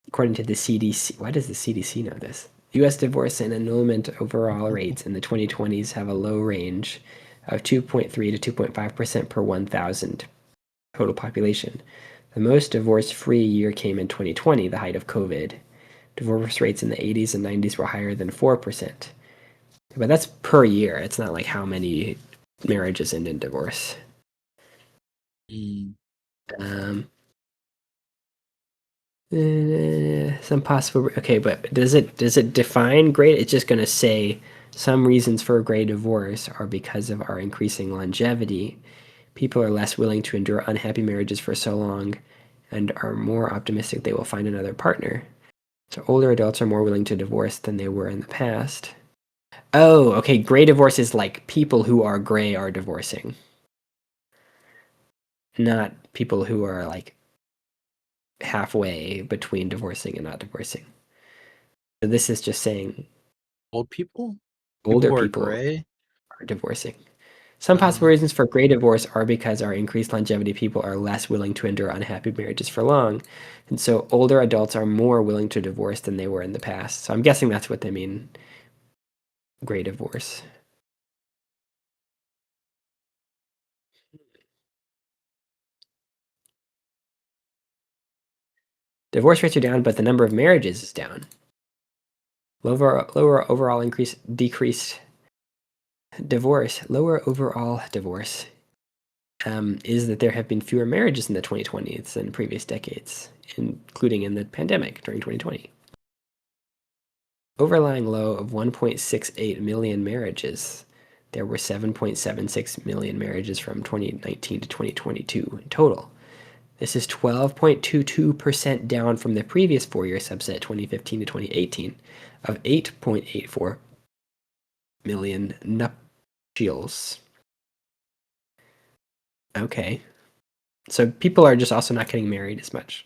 According to the CDC, why does the CDC know this? US divorce and annulment overall rates in the 2020s have a low range of 2.3 to 2.5% per 1,000 total population. The most divorce-free year came in 2020, the height of COVID. Divorce rates in the 80s and 90s were higher than 4%. But that's per year. It's not like how many marriages end in divorce. Mm. Um, some possible. Okay, but does it define gray? It's just going to say some reasons for a gray divorce are because of our increasing longevity. People are less willing to endure unhappy marriages for so long and are more optimistic they will find another partner. So older adults are more willing to divorce than they were in the past. Oh, okay. Gray divorce is like people who are gray are divorcing, not people who are like halfway between divorcing and not divorcing. So this is just saying Old people? People older who are people gray? are divorcing. Some possible reasons for gray divorce are because our increased longevity, people are less willing to endure unhappy marriages for long. And so older adults are more willing to divorce than they were in the past. So I'm guessing that's what they mean, gray divorce. Divorce rates are down, but the number of marriages is down. Lower overall decreased divorce. Lower overall divorce is that there have been fewer marriages in the 2020s than previous decades, including in the pandemic during 2020. Overlying low of 1.68 million marriages. There were 7.76 million marriages from 2019 to 2022 in total. This is 12.22% down from the previous four-year subset, 2015 to 2018, of 8.84 million nuptials. Okay. So people are just also not getting married as much.